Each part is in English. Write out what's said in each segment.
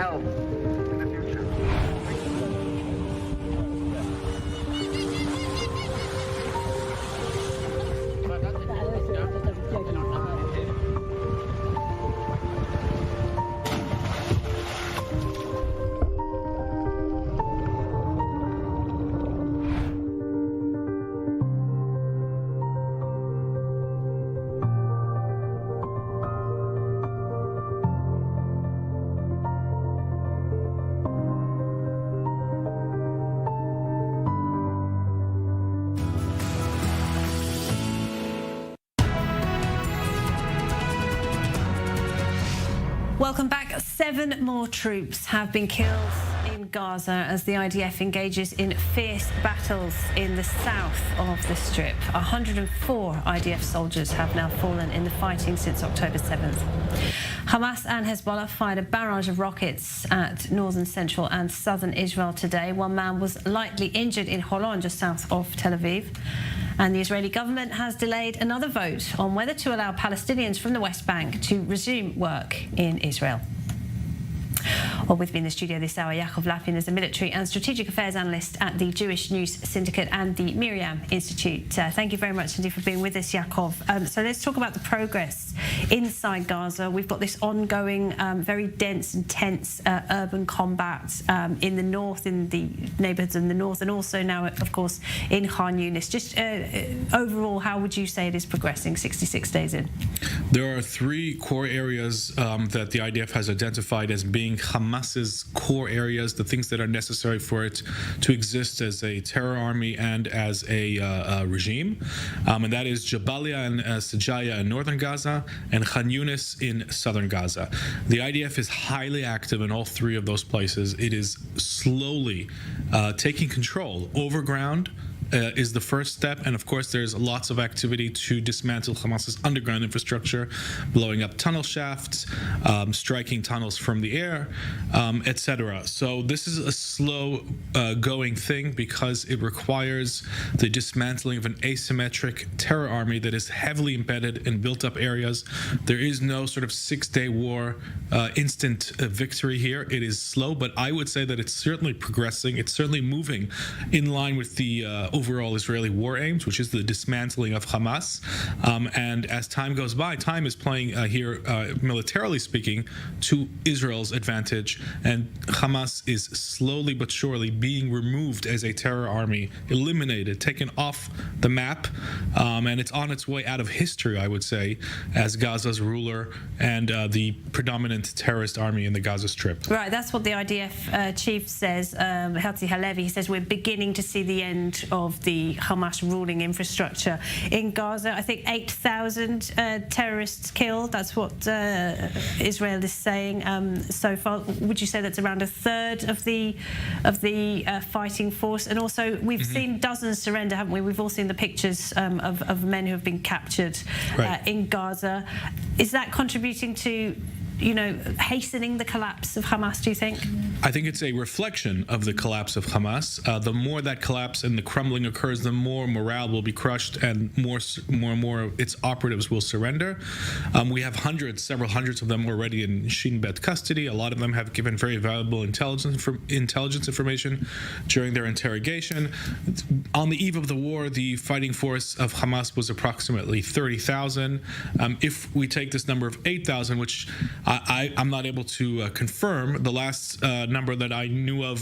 help in the future. Welcome back. 7 more troops have been killed in Gaza as the IDF engages in fierce battles in the south of the Strip. 104 IDF soldiers have now fallen in the fighting since October 7th. Hamas and Hezbollah fired a barrage of rockets at northern, central and southern Israel today. One man was lightly injured in Holon, just south of Tel Aviv. And the Israeli government has delayed another vote on whether to allow Palestinians from the West Bank to resume work in Israel. Well, with me in the studio this hour, Yaakov Lapin is a military and strategic affairs analyst at the Jewish News Syndicate and the Miriam Institute. Thank you very much indeed for being with us, Yaakov. So let's talk about the progress inside Gaza. We've got this ongoing, very dense and tense urban combat in the north, in the neighbourhoods in the north, and also now, of course, in Khan Yunis. Just overall, how would you say it is progressing 66 days in? There are 3 core areas that the IDF has identified as being Hamas's core areas, the things that are necessary for it to exist as a terror army and as a regime. And that is Jabalia and Sajaya in northern Gaza and Khan Yunis in southern Gaza. The IDF is highly active in all 3 of those places. It is slowly taking control over ground. Is the first step, and of course there's lots of activity to dismantle Hamas's underground infrastructure, blowing up tunnel shafts, striking tunnels from the air, etc. So this is a slow going thing because it requires the dismantling of an asymmetric terror army that is heavily embedded in built-up areas. There is no sort of 6-day war instant victory here. It is slow, but I would say that it's certainly progressing. It's certainly moving in line with the overall Israeli war aims, which is the dismantling of Hamas. And as time goes by, time is playing here, militarily speaking, to Israel's advantage. And Hamas is slowly but surely being removed as a terror army, eliminated, taken off the map. And it's on its way out of history, I would say, as Gaza's ruler and the predominant terrorist army in the Gaza Strip. Right, that's what the IDF chief says, Herzi Halevi. He says we're beginning to see the end of the Hamas ruling infrastructure in Gaza. I think 8,000 terrorists killed. That's what Israel is saying so far. Would you say that's around a third of the fighting force? And also, we've seen dozens surrender, haven't we? We've all seen the pictures of men who have been captured in Gaza. Is that contributing to, you know, hastening the collapse of Hamas, do you think? I think it's a reflection of the collapse of Hamas. The more that collapse and the crumbling occurs, the more morale will be crushed and more and more of its operatives will surrender. We have several hundreds of them already in Shin Bet custody. A lot of them have given very valuable intelligence information during their interrogation. On the eve of the war, the fighting force of Hamas was approximately 30,000. If we take this number of 8,000, which I'm not able to confirm, the last number that I knew of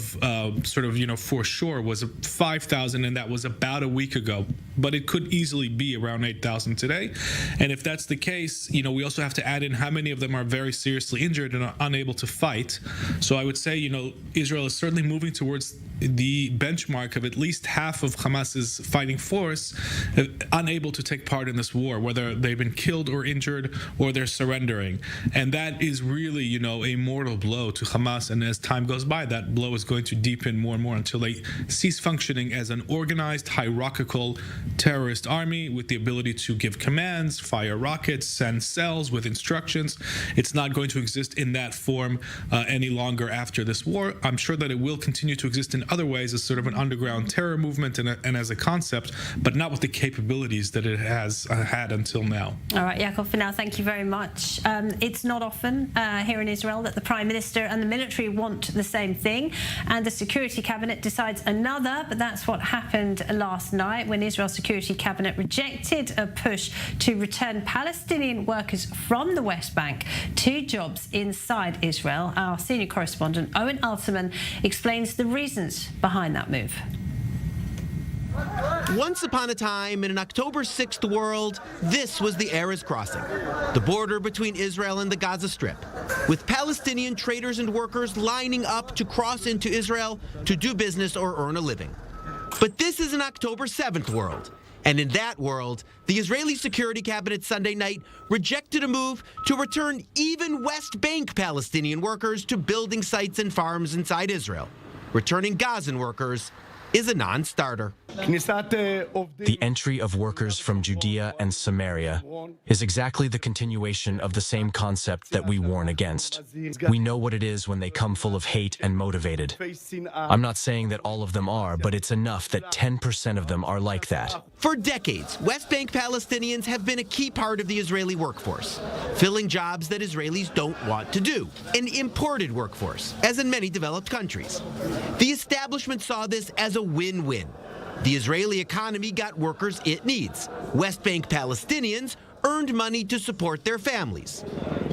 for sure was 5,000, and that was about a week ago, but it could easily be around 8,000 today. And if that's the case, we also have to add in how many of them are very seriously injured and are unable to fight. So I would say, Israel is certainly moving towards the benchmark of at least half of Hamas's fighting force unable to take part in this war, whether they've been killed or injured or they're surrendering. And that is really, a mortal blow to Hamas. And as time time goes by, that blow is going to deepen more and more until they cease functioning as an organized, hierarchical terrorist army with the ability to give commands, fire rockets, send cells with instructions. It's not going to exist in that form any longer after this war. I'm sure that it will continue to exist in other ways as sort of an underground terror movement and as a concept, but not with the capabilities that it has had until now. All right, Yaakov, for now, thank you very much. It's not often here in Israel that the Prime Minister and the military want the same thing, and the Security Cabinet decides another, but that's what happened last night when Israel's Security Cabinet rejected a push to return Palestinian workers from the West Bank to jobs inside Israel. Our senior correspondent, Owen Alterman, explains the reasons behind that move. Once upon a time, in an October 6th world, this was the Erez Crossing, the border between Israel and the Gaza Strip, with Palestinian traders and workers lining up to cross into Israel to do business or earn a living. But this is an October 7th world, and in that world, the Israeli Security Cabinet Sunday night rejected a move to return even West Bank Palestinian workers to building sites and farms inside Israel. Returning Gazan workers is a non-starter. The entry of workers from Judea and Samaria is exactly the continuation of the same concept that we warn against. We know what it is when they come full of hate and motivated. I'm not saying that all of them are, but it's enough that 10% of them are like that. For decades, West Bank Palestinians have been a key part of the Israeli workforce, filling jobs that Israelis don't want to do, an imported workforce, as in many developed countries. The establishment saw this as a win-win. The Israeli economy got workers it needs. West Bank Palestinians earned money to support their families.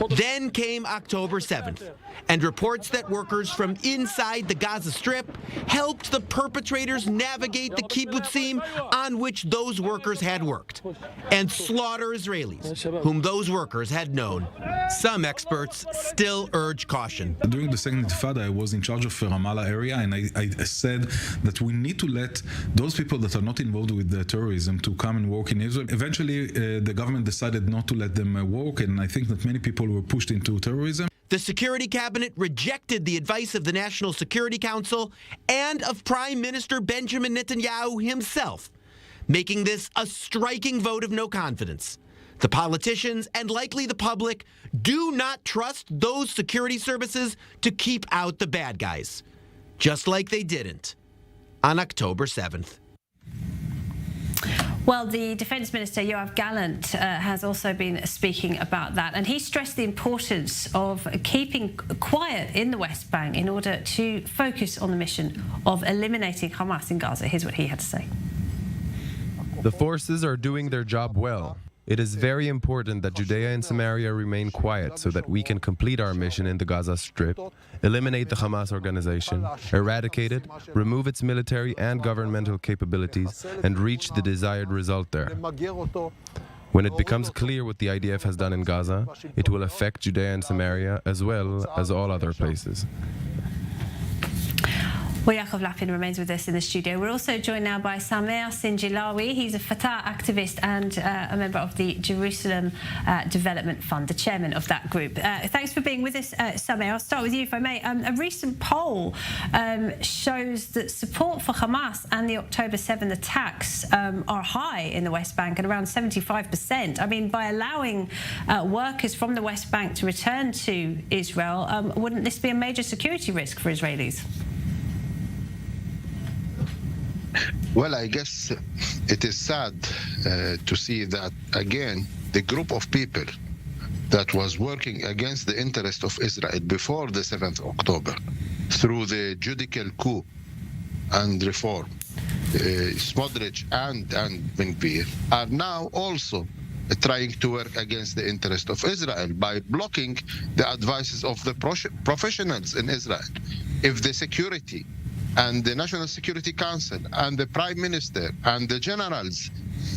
Then came October 7th, and reports that workers from inside the Gaza Strip helped the perpetrators navigate the kibbutzim on which those workers had worked, and slaughter Israelis, whom those workers had known. Some experts still urge caution. During the second Intifada, I was in charge of the Ramallah area, and I said that we need to let those people that are not involved with the terrorism to come and work in Israel. Eventually, the government decided not to let them work, and I think that many people were pushed into terrorism. The Security Cabinet rejected the advice of the National Security Council and of Prime Minister Benjamin Netanyahu himself, making this a striking vote of no confidence. The politicians and likely the public do not trust those security services to keep out the bad guys, just like they didn't on October 7th. Well, the Defence Minister, Yoav Gallant, has also been speaking about that, and he stressed the importance of keeping quiet in the West Bank in order to focus on the mission of eliminating Hamas in Gaza. Here's what he had to say. The forces are doing their job well. It is very important that Judea and Samaria remain quiet so that we can complete our mission in the Gaza Strip, eliminate the Hamas organization, eradicate it, remove its military and governmental capabilities, and reach the desired result there. When it becomes clear what the IDF has done in Gaza, it will affect Judea and Samaria as well as all other places. Well, Yaakov Lapin remains with us in the studio. We're also joined now by Samer Sinjilawi. He's a Fatah activist and a member of the Jerusalem Development Fund, the chairman of that group. Thanks for being with us, Samer. I'll start with you, if I may. A recent poll shows that support for Hamas and the October 7 attacks are high in the West Bank at around 75%. I mean, by allowing workers from the West Bank to return to Israel, wouldn't this be a major security risk for Israelis? Well, I guess it is sad to see that, again, the group of people that was working against the interest of Israel before the 7th October, through the judicial coup and reform, Smotrich and Ben-Gvir, are now also trying to work against the interest of Israel by blocking the advices of the professionals in Israel. If the security and the National Security Council and the Prime Minister and the generals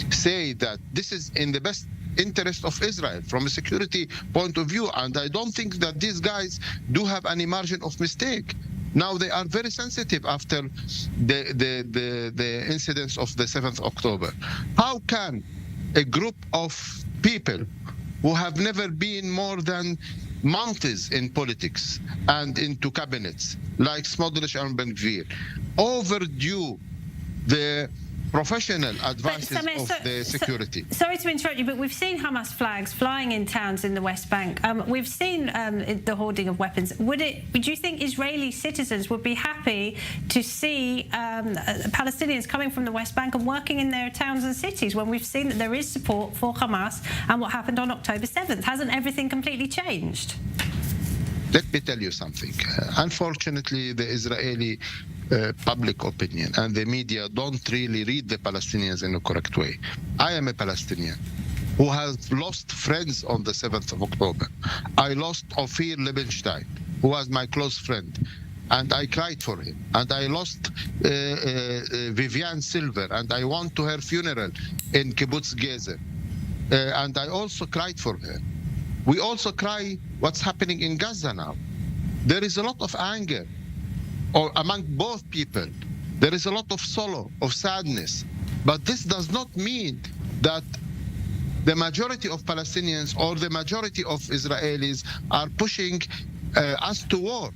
say that this is in the best interest of Israel from a security point of view, and I don't think that these guys do have any margin of mistake. Now they are very sensitive after the incidents of the 7th October. How can a group of people who have never been more than months in politics and into cabinets like Smodrich and Ben Gvir overdue the professional advances of the security. Sorry to interrupt you, but we've seen Hamas flags flying in towns in the West Bank. We've seen the hoarding of weapons. Do you think Israeli citizens would be happy to see Palestinians coming from the West Bank and working in their towns and cities when we've seen that there is support for Hamas and what happened on October 7th? Hasn't everything completely changed? Let me tell you something. Unfortunately, the Israeli public opinion and the media don't really read the Palestinians in a correct way. I am a Palestinian who has lost friends on the 7th of October. I lost Ophir Liebenstein, who was my close friend, and I cried for him. And I lost Vivian Silver, and I went to her funeral in Kibbutz Gezer. And I also cried for her. We also cry what's happening in Gaza now. There is a lot of anger among both people. There is a lot of sorrow, of sadness. But this does not mean that the majority of Palestinians or the majority of Israelis are pushing us to war.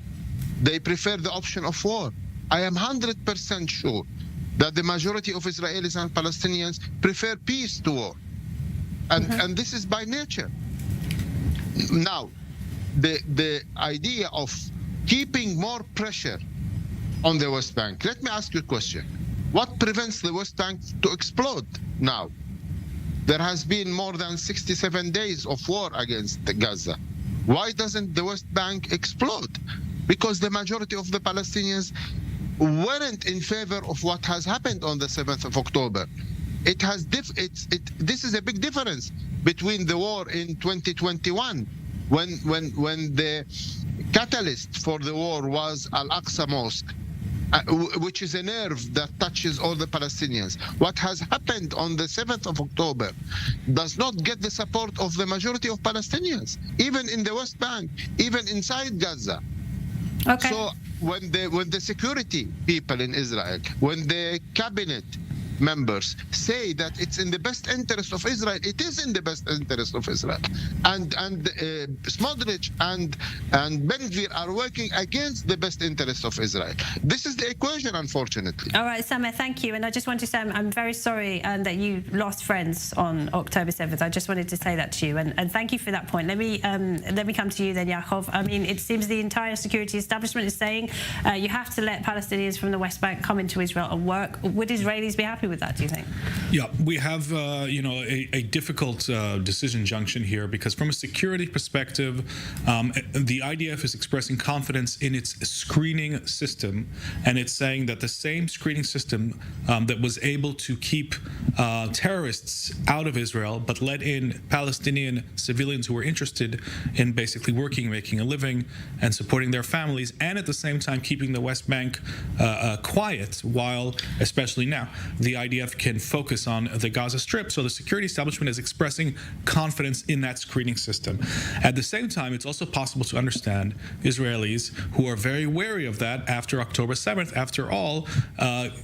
They prefer the option of war. I am 100% sure that the majority of Israelis and Palestinians prefer peace to war. And this is by nature. Now, the idea of keeping more pressure on the West Bank, let me ask you a question. What prevents the West Bank to explode now? There has been more than 67 days of war against Gaza. Why doesn't the West Bank explode? Because the majority of the Palestinians weren't in favor of what has happened on the 7th of October. This is a big difference between the war in 2021, when the catalyst for the war was Al-Aqsa Mosque, which is a nerve that touches all the Palestinians. What has happened on the 7th of October does not get the support of the majority of Palestinians, even in the West Bank, even inside Gaza. Okay. So when the security people in Israel, when the cabinet members say that it's in the best interest of Israel, it is in the best interest of Israel. And Smodrich and Ben Gvir are working against the best interest of Israel. This is the equation, unfortunately. All right, Samer, thank you. And I just want to say I'm very sorry that you lost friends on October 7th. I just wanted to say that to you. And thank you for that point. Let me come to you then, Yaakov. I mean, it seems the entire security establishment is saying you have to let Palestinians from the West Bank come into Israel and work. Would Israelis be happy with that, do you think? Yeah, we have a difficult decision junction here, because from a security perspective, the IDF is expressing confidence in its screening system, and it's saying that the same screening system that was able to keep terrorists out of Israel but let in Palestinian civilians who were interested in basically working, making a living, and supporting their families, and at the same time keeping the West Bank quiet, while, especially now, the IDF can focus on the Gaza Strip. So the security establishment is expressing confidence in that screening system. At the same time, it's also possible to understand Israelis who are very wary of that after October 7th. After all,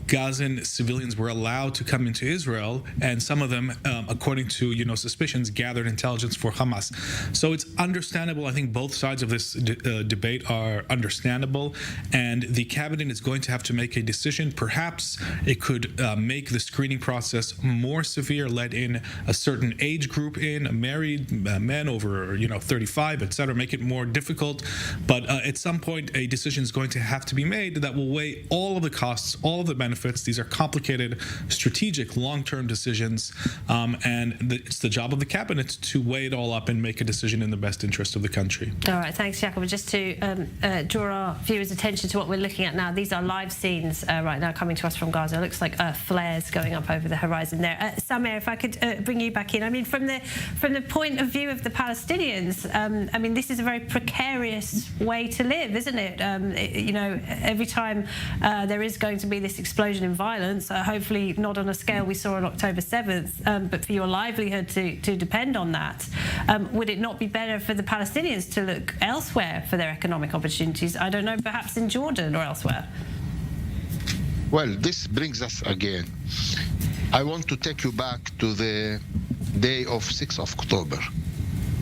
Gazan civilians were allowed to come into Israel, and some of them, according to suspicions, gathered intelligence for Hamas. So it's understandable. I think both sides of this debate are understandable, and the cabinet is going to have to make a decision. Perhaps it could make the screening process more severe, let in a certain age group married men over 35, etc., make it more difficult. But at some point, a decision is going to have to be made that will weigh all of the costs, all of the benefits. These are complicated, strategic, long-term decisions, and it's the job of the cabinet to weigh it all up and make a decision in the best interest of the country. All right, thanks, Jacob. Just to draw our viewers' attention to what we're looking at now, these are live scenes right now coming to us from Gaza. It looks like flares going up over the horizon there. Samer, if I could bring you back in. I mean, from the point of view of the Palestinians, I mean, this is a very precarious way to live, isn't it? Every time there is going to be this explosion in violence, hopefully not on a scale we saw on October 7th, but for your livelihood to depend on that, would it not be better for the Palestinians to look elsewhere for their economic opportunities? I don't know, perhaps in Jordan or elsewhere? Well, this brings us again. I want to take you back to the day of 6th of October.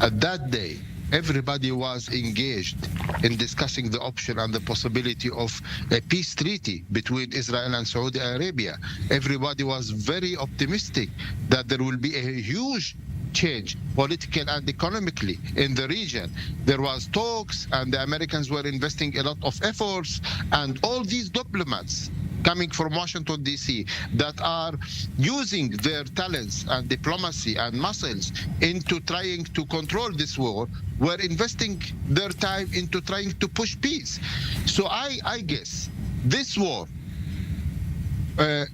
At that day, everybody was engaged in discussing the option and the possibility of a peace treaty between Israel and Saudi Arabia. Everybody was very optimistic that there will be a huge change, politically and economically, in the region. There was talks, and the Americans were investing a lot of efforts, and all these diplomats coming from Washington, D.C., that are using their talents and diplomacy and muscles into trying to control this war, were investing their time into trying to push peace. So I guess this war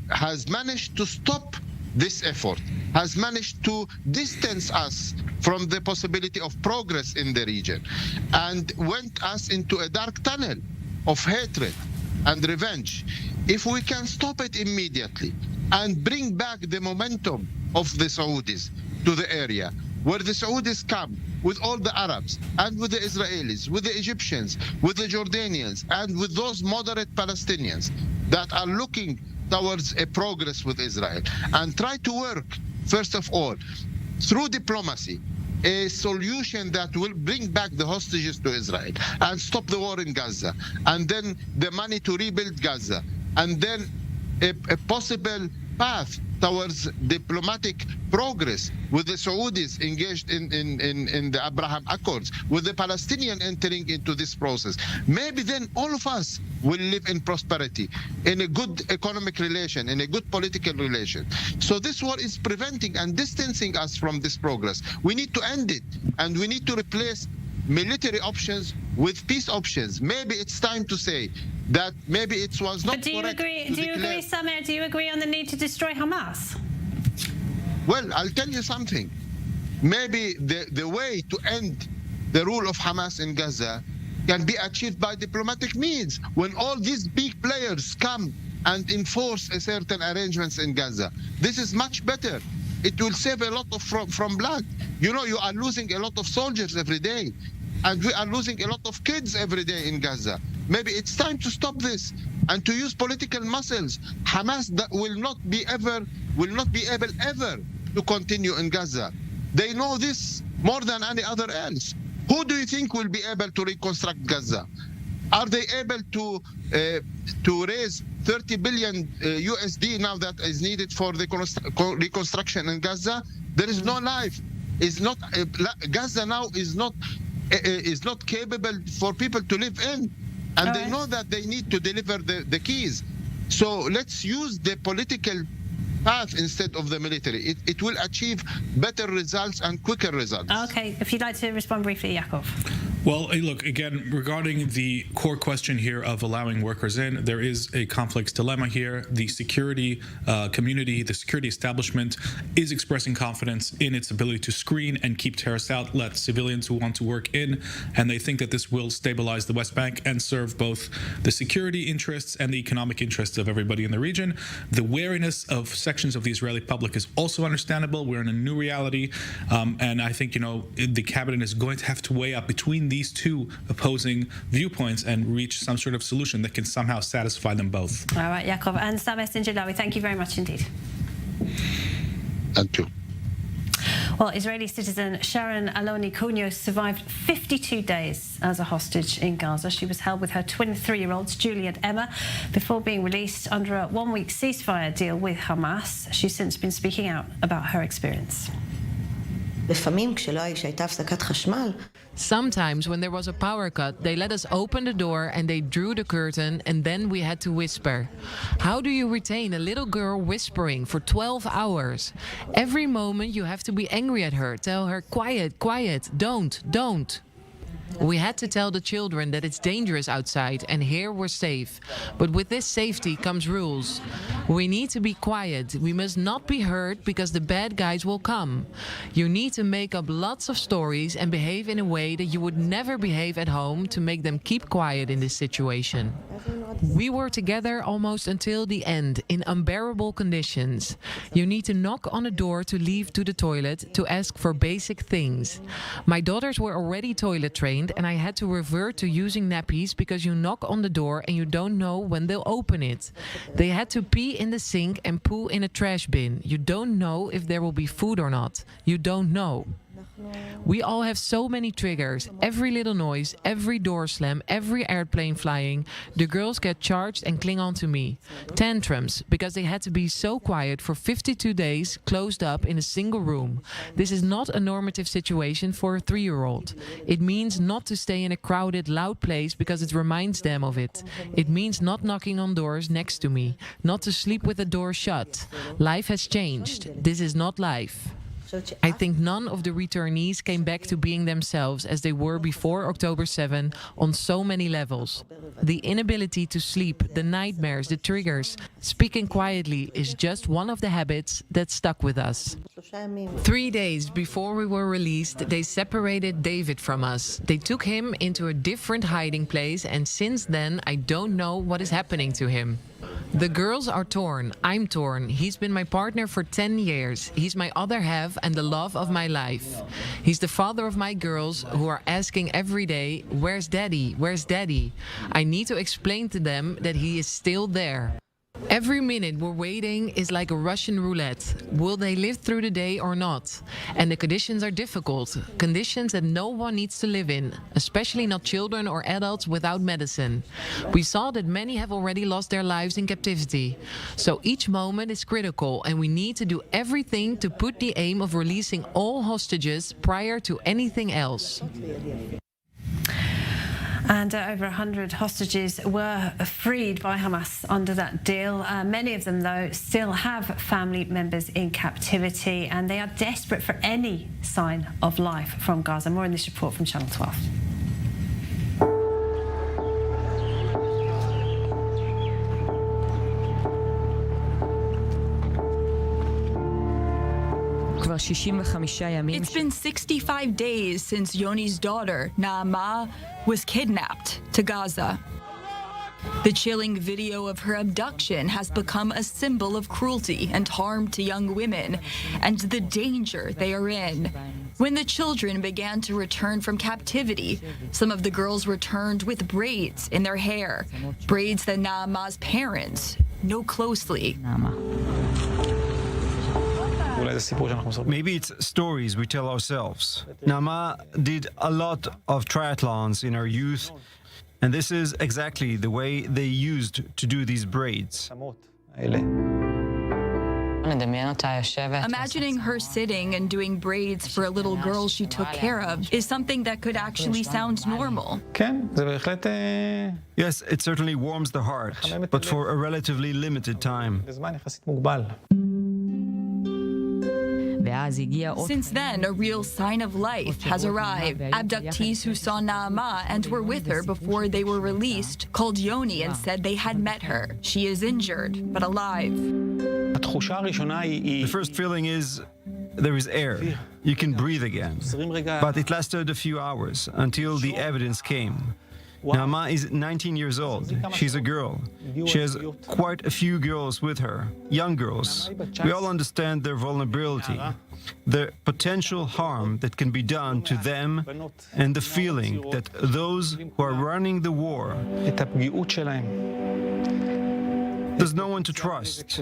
has managed to stop this effort, has managed to distance us from the possibility of progress in the region, and went us into a dark tunnel of hatred and revenge. If we can stop it immediately and bring back the momentum of the Saudis to the area, where the Saudis come with all the Arabs and with the Israelis, with the Egyptians, with the Jordanians, and with those moderate Palestinians that are looking towards a progress with Israel, and try to work, first of all, through diplomacy, a solution that will bring back the hostages to Israel and stop the war in Gaza, and then the money to rebuild Gaza, and then a possible path towards diplomatic progress with the Saudis engaged in the Abraham Accords, with the Palestinians entering into this process. Maybe then all of us will live in prosperity, in a good economic relation, in a good political relation. So this war is preventing and distancing us from this progress. We need to end it, and we need to replace military options with peace options. Maybe it's time to say that maybe it was not correct. Do you agree, Samer? Do you agree on the need to destroy Hamas? Well, I'll tell you something. Maybe the way to end the rule of Hamas in Gaza can be achieved by diplomatic means, when all these big players come and enforce a certain arrangements in Gaza. This is much better. It will save a lot of from blood. You know, you are losing a lot of soldiers every day, and we are losing a lot of kids every day in Gaza. Maybe it's time to stop this and to use political muscles. Hamas will not be able ever to continue in Gaza. They know this more than any other else. Who do you think will be able to reconstruct Gaza? Are they able to raise 30 billion USD now that is needed for the reconstruction in Gaza? There is no life. Gaza now is not capable for people to live in, and they know that they need to deliver the keys. So let's use the political path instead of the military. It will achieve better results and quicker results. Okay, if you'd like to respond briefly, Yaakov. Well, look, again, regarding the core question here of allowing workers in, there is a complex dilemma here. The security community, the security establishment is expressing confidence in its ability to screen and keep terrorists out, let civilians who want to work in, and they think that this will stabilize the West Bank and serve both the security interests and the economic interests of everybody in the region. The wariness of sections of the Israeli public is also understandable. We're in a new reality, and I think, the cabinet is going to have to weigh up between these two opposing viewpoints and reach some sort of solution that can somehow satisfy them both. All right, Yaakov. And Samer Sinjalawi, thank you very much indeed. Thank you. Well, Israeli citizen Sharon Aloni Kunyo survived 52 days as a hostage in Gaza. She was held with her twin 3-year-olds, Julie and Emma, before being released under a 1-week ceasefire deal with Hamas. She's since been speaking out about her experience. Sometimes when there was a power cut, they let us open the door and they drew the curtain, and then we had to whisper. How do you retain a little girl whispering for 12 hours? Every moment you have to be angry at her, tell her, quiet, quiet, don't. We had to tell the children that it's dangerous outside and here we're safe. But with this safety comes rules. We need to be quiet. We must not be hurt because the bad guys will come. You need to make up lots of stories and behave in a way that you would never behave at home to make them keep quiet in this situation. We were together almost until the end in unbearable conditions. You need to knock on a door to leave to the toilet to ask for basic things. My daughters were already toilet trained, and I had to revert to using nappies because you knock on the door and you don't know when they'll open it. They had to pee in the sink and poo in a trash bin. You don't know if there will be food or not. You don't know. We all have so many triggers. Every little noise, every door slam, every airplane flying. The girls get charged and cling on to me. Tantrums, because they had to be so quiet for 52 days, closed up in a single room. This is not a normative situation for a 3-year-old. It means not to stay in a crowded, loud place because it reminds them of it. It means not knocking on doors next to me, not to sleep with the door shut. Life has changed. This is not life. I think none of the returnees came back to being themselves as they were before October 7 on so many levels. The inability to sleep, the nightmares, the triggers, speaking quietly is just one of the habits that stuck with us. 3 days before we were released, they separated David from us. They took him into a different hiding place, and since then I don't know what is happening to him. The girls are torn. I'm torn. He's been my partner for 10 years. He's my other half and the love of my life. He's the father of my girls who are asking every day, "Where's Daddy? Where's Daddy?" I need to explain to them that he is still there. Every minute we're waiting is like a Russian roulette. Will they live through the day or not? And the conditions are difficult. Conditions that no one needs to live in, especially not children or adults without medicine. We saw that many have already lost their lives in captivity. So each moment is critical, and we need to do everything to put the aim of releasing all hostages prior to anything else. And over 100 hostages were freed by Hamas under that deal. Many of them, though, still have family members in captivity, and they are desperate for any sign of life from Gaza. More in this report from Channel 12. It's been 65 days since Yoni's daughter, Naama, was kidnapped to Gaza. The chilling video of her abduction has become a symbol of cruelty and harm to young women and the danger they are in. When the children began to return from captivity, some of the girls returned with braids in their hair, braids that Naama's parents know closely. Maybe it's stories we tell ourselves. Naama did a lot of triathlons in her youth, and this is exactly the way they used to do these braids. Imagining her sitting and doing braids for a little girl she took care of is something that could actually sound normal. Yes, it certainly warms the heart, but for a relatively limited time. Since then, a real sign of life has arrived. Abductees who saw Naama and were with her before they were released called Yoni and said they had met her. She is injured, but alive. The first feeling is there is air. You can breathe again. But it lasted a few hours until the evidence came. Naama is 19 years old. She's a girl. She has quite a few girls with her, young girls. We all understand their vulnerability, the potential harm that can be done to them, and the feeling that those who are running the war, there's no one to trust.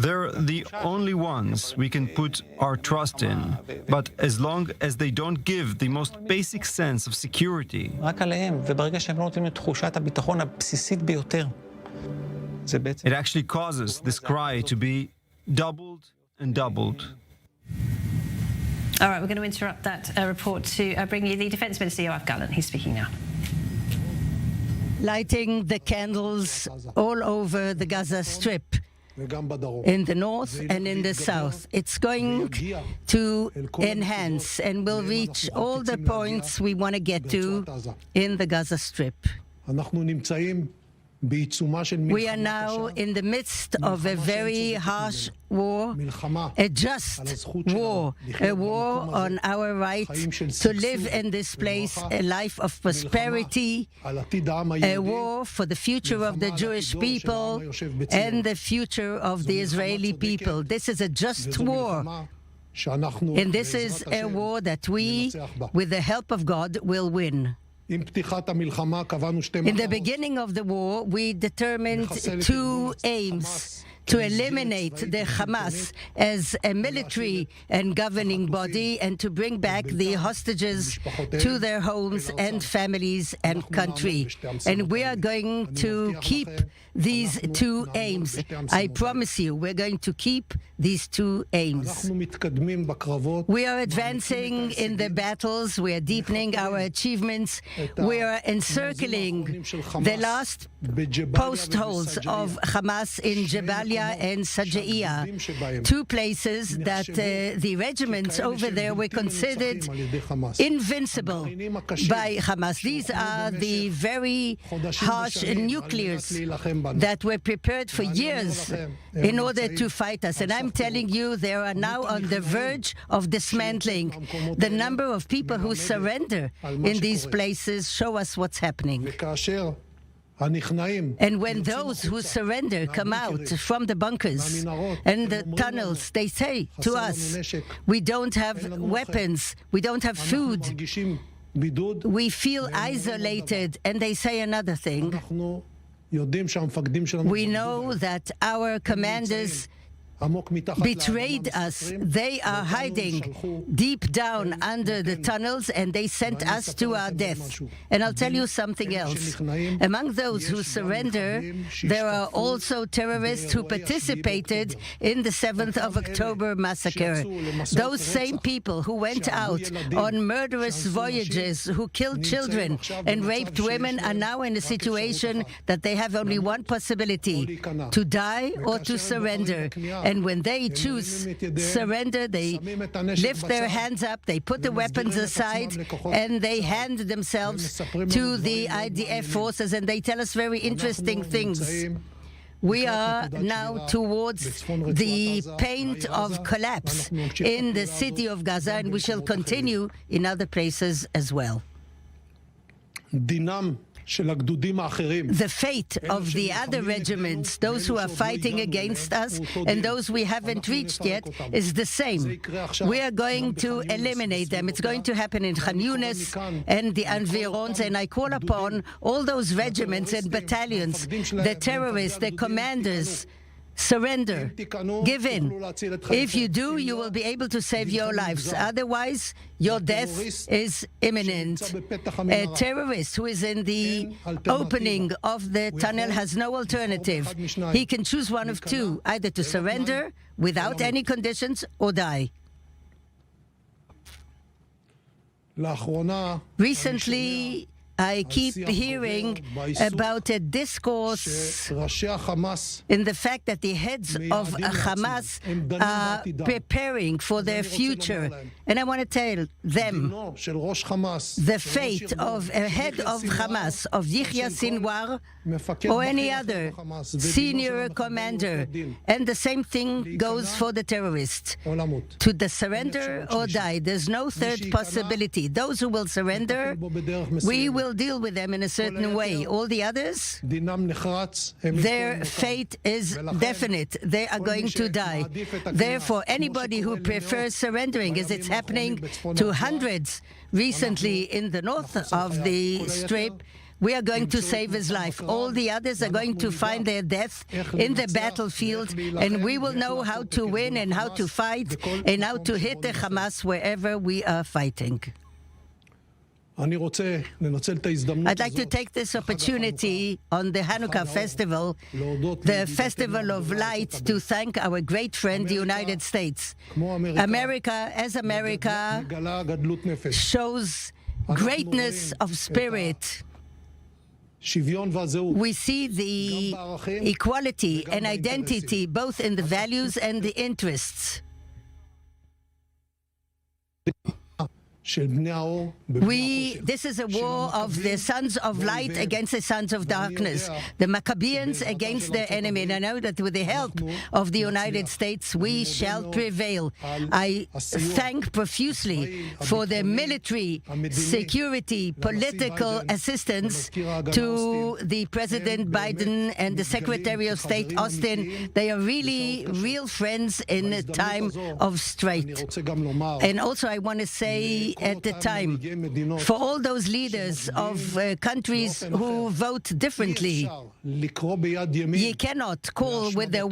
They're the only ones we can put our trust in. But as long as they don't give the most basic sense of security, it actually causes this cry to be doubled and doubled. All right, we're going to interrupt that report to bring you the Defence Minister, Yoav Gallant. He's speaking now. Lighting the candles all over the Gaza Strip, in the north and in the south. It's going to enhance and will reach all the points we want to get to in the Gaza Strip. We are now in the midst of a very harsh war, a just war, a war on our right to live in this place, a life of prosperity, a war for the future of the Jewish people and the future of the Israeli people. This is a just war, and this is a war that we, with the help of God, will win. In the beginning of the war, we determined two aims: to eliminate the Hamas as a military and governing body, and to bring back the hostages to their homes and families and country. And we are going to keep these two aims. I promise you, we're going to keep these two aims. We are advancing in the battles. We are deepening our achievements. We are encircling the last post holes of Hamas in Jabalia and Sajaiya, two places that the regiments over there were considered invincible by Hamas. These are the very harsh nuclears that were prepared for years in order to fight us. And I'm telling you, they are now on the verge of dismantling. The number of people who surrender in these places show us what's happening. And when those who surrender come out from the bunkers and the tunnels, they say to us, we don't have weapons, we don't have food, we feel isolated. And they say another thing: we know that our commanders betrayed us. They are hiding deep down under the tunnels, and they sent us to our death. And I'll tell you something else. Among those who surrender, there are also terrorists who participated in the 7th of October massacre. Those same people who went out on murderous voyages, who killed children and raped women, are now in a situation that they have only one possibility: to die or to surrender. And when they choose surrender, they lift their hands up, they put the weapons aside, and they hand themselves to the IDF forces, and they tell us very interesting things. We are now towards the point of collapse in the city of Gaza, and we shall continue in other places as well. The fate of the other regiments, those who are fighting against us and those we haven't reached yet, is the same. We are going to eliminate them. It's going to happen in Khan Yunis and the environs, and I call upon all those regiments and battalions, the terrorists, the commanders: surrender, give in. If you do, you will be able to save your lives. Otherwise, your death is imminent. A terrorist who is in the opening of the tunnel has no alternative. He can choose one of two: either to surrender without any conditions or die. Recently, I keep hearing about a discourse in the fact that the heads of Hamas are preparing for their future. And I want to tell them the fate of a head of Hamas, of Yahya Sinwar, or any other senior commander. And the same thing goes for the terrorists: to the surrender or die. There's no third possibility. Those who will surrender, we will deal with them in a certain way. All the others, their fate is definite. They are going to die. Therefore, anybody who prefers surrendering, as it's happening to hundreds recently in the north of the Strip, we are going to save his life. All the others are going to find their death in the battlefield, and we will know how to win and how to fight and how to hit the Hamas wherever we are fighting. I'd like to take this opportunity on the Hanukkah festival, the Festival of Light, to thank our great friend, the United States. America, as America, shows greatness of spirit. We see the equality and identity both in the values and the interests. This is a war of the sons of light against the sons of darkness, the Maccabeans against their enemy. And I know that with the help of the United States, we shall prevail. I thank profusely for the military, security, political assistance to the President Biden and the Secretary of State Austin. They are really real friends in a time of strife. And also I want to say at the time. For all those leaders of countries who vote differently, ye cannot call with the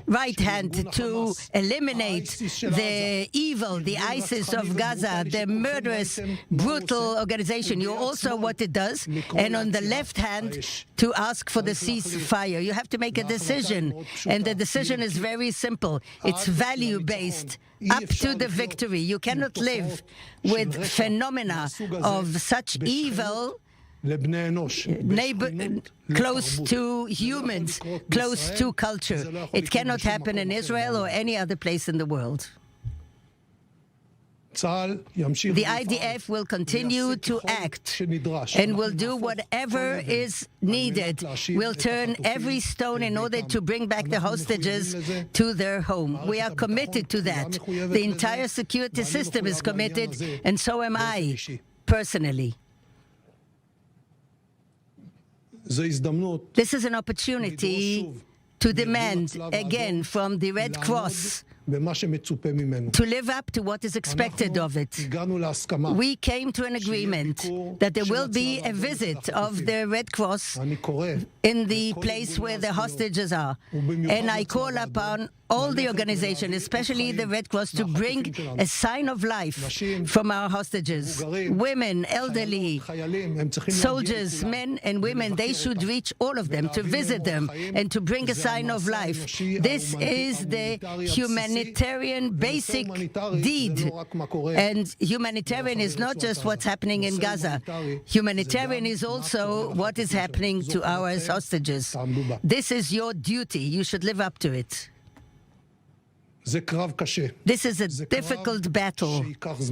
right hand to eliminate the evil, the ISIS of Gaza, the murderous, brutal organization. You also what it does, and on the left hand to ask for the ceasefire. You have to make a decision, and the decision is very simple. It's value-based. Up to the victory. You cannot live with phenomena of such evil close to humans, close to culture. It cannot happen in Israel or any other place in the world. The IDF will continue to act and will do whatever is needed. We'll turn every stone in order to bring back the hostages to their home. We are committed to that. The entire security system is committed, and so am I, personally. This is an opportunity to demand again from the Red Cross to live up to what is expected of it. We came to an agreement that there will be a visit of the Red Cross in the place where the hostages are. And I call upon all the organizations, especially the Red Cross, to bring a sign of life from our hostages. Women, elderly, soldiers, men and women, they should reach all of them, to visit them and to bring a sign of life. This is the humanitarian basic deed. And humanitarian is not just what's happening in Gaza. Humanitarian is also what is happening to our hostages. This is your duty. You should live up to it. This is a difficult battle.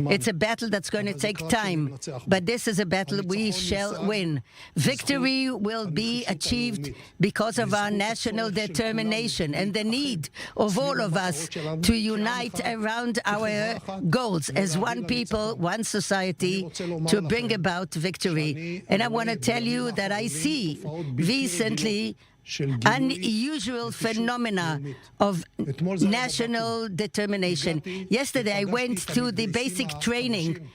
It's a battle that's going to take time, but this is a battle we shall win. Victory will be achieved because of our national determination and the need of all of us to unite around our goals as one people, one society, to bring about victory. And I want to tell you that I see recently unusual phenomena of national determination. Yesterday I went to the basic training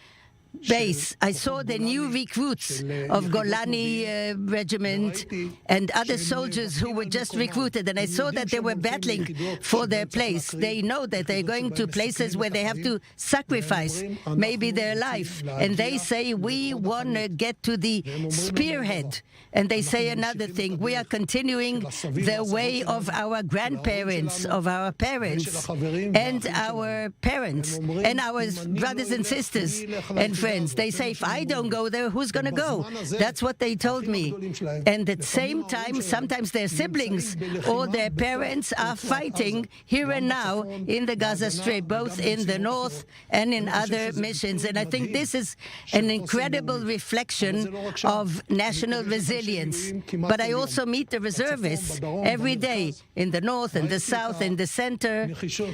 base. I saw the new recruits of Golani Regiment and other soldiers who were just recruited, and I saw that they were battling for their place. They know that they're going to places where they have to sacrifice maybe their life, and they say, we want to get to the spearhead. And they say another thing, we are continuing the way of our grandparents, of our parents, and our parents, and our brothers and sisters and friends. They say, if I don't go there, who's going to go? That's what they told me. And at the same time, sometimes their siblings or their parents are fighting here and now in the Gaza Strip, both in the north and in other missions. And I think this is an incredible reflection of national resilience. But I also meet the reservists every day in the north and the south and the center.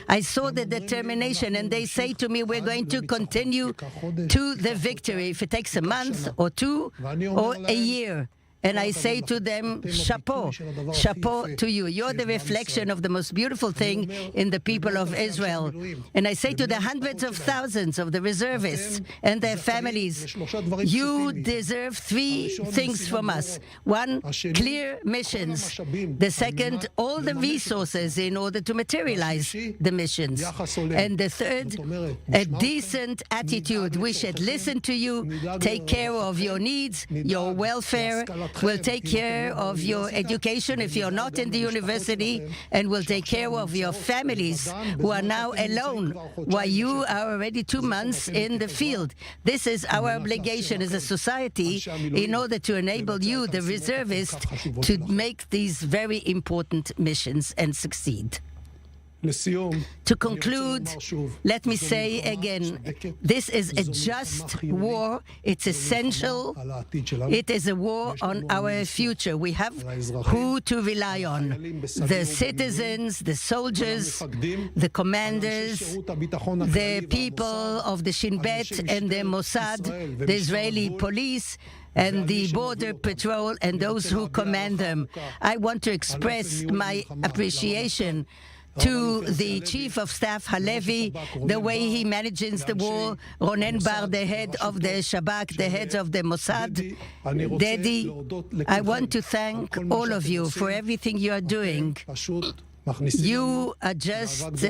I saw the determination, and they say to me, we're going to continue to the victory, if it takes a month or two or a year. And I say to them, chapeau, chapeau to you. You're the reflection of the most beautiful thing in the people of Israel. And I say to the hundreds of thousands of the reservists and their families, you deserve three things from us. One, clear missions. The second, all the resources in order to materialize the missions. And the third, a decent attitude. We should listen to you, take care of your needs, your welfare. We'll take care of your education if you're not in the university, and we'll take care of your families who are now alone while you are already 2 months in the field. This is our obligation as a society in order to enable you, the reservists, to make these very important missions and succeed. To conclude, let me say again, this is a just war. It's essential. It is a war on our future. We have who to rely on: the citizens, the soldiers, the commanders, the people of the Shin Bet and the Mossad, the Israeli police, and the border patrol, and those who command them. I want to express my appreciation to the Chief of Staff Halevi, the way he manages the war, Ronen Bar, the head of the Shabak, the head of the Mossad. Daddy, I want to thank all of you for everything you are doing. You are just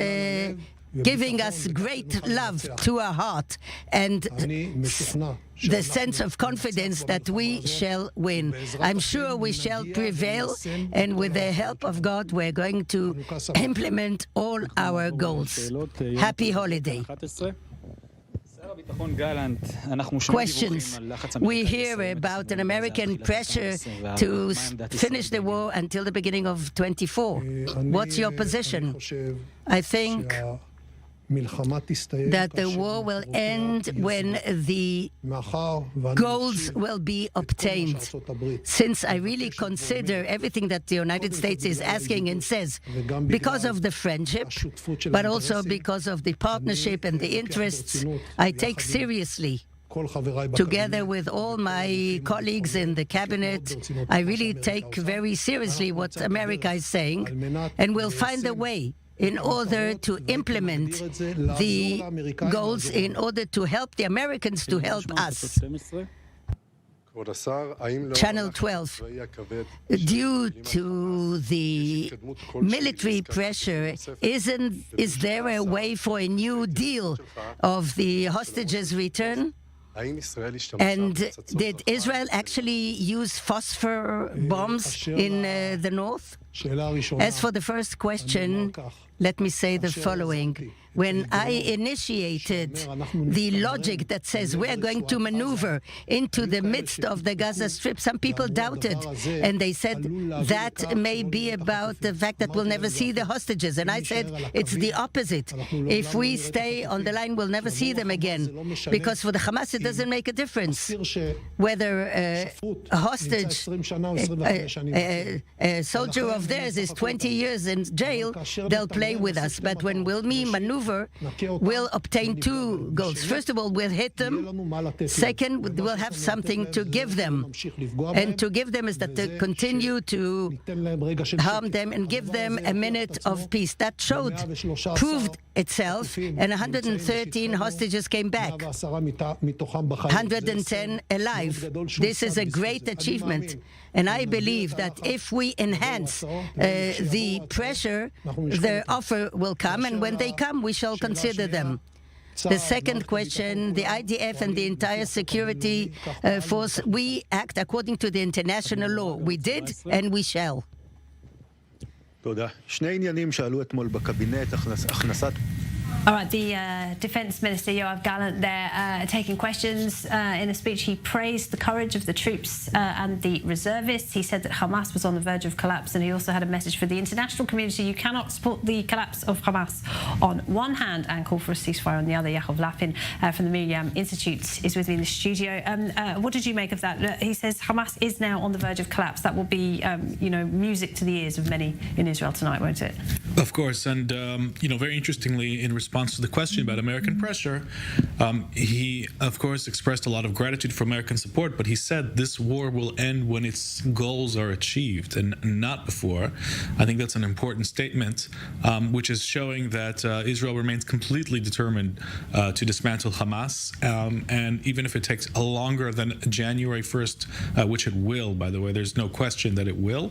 giving us great love to our heart and the sense of confidence that we shall win. I'm sure we shall prevail, and with the help of God, we're going to implement all our goals. Happy holiday. Questions. We hear about an American pressure to finish the war until the beginning of 24. What's your position? I think that the war will end when the goals will be obtained. Since I really consider everything that the United States is asking and says, because of the friendship, but also because of the partnership and the interests, I take seriously, together with all my colleagues in the cabinet, I really take very seriously what America is saying, and we'll find a way in order to implement the goals, in order to help the Americans to help us. Channel 12, due to the military pressure, is there a way for a new deal of the hostages' return? And did Israel actually use phosphor bombs in the north? As for the first question, let me say the following. When I initiated the logic that says we're going to maneuver into the midst of the Gaza Strip, some people doubted, and they said that may be about the fact that we'll never see the hostages. And I said it's the opposite. If we stay on the line, we'll never see them again, because for the Hamas it doesn't make a difference whether a hostage, a soldier of theirs is 20 years in jail, they'll play with us. But when we maneuver, we'll obtain two goals. First of all, we'll hit them. Second, we'll have something to give them. And to give them is that to continue to harm them and give them a minute of peace. That proved itself, and 113 hostages came back, 110 alive. This is a great achievement. And I believe that if we enhance the pressure, the offer will come, and when they come, we shall consider them. The second question, the IDF and the entire security force, we act according to the international law. We did, and we shall. All right, the Defence Minister, Yoav Gallant, there taking questions. In a speech, he praised the courage of the troops and the reservists. He said that Hamas was on the verge of collapse, and he also had a message for the international community. You cannot support the collapse of Hamas on one hand and call for a ceasefire on the other. Yaakov Lapin from the Miriam Institute is with me in the studio. What did you make of that? He says Hamas is now on the verge of collapse. That will be, music to the ears of many in Israel tonight, won't it? Of course, and, very interestingly, in response to the question about American pressure, he, of course, expressed a lot of gratitude for American support, but he said this war will end when its goals are achieved and not before. I think that's an important statement, which is showing that Israel remains completely determined to dismantle Hamas, and even if it takes longer than January 1st, which it will, by the way, there's no question that it will,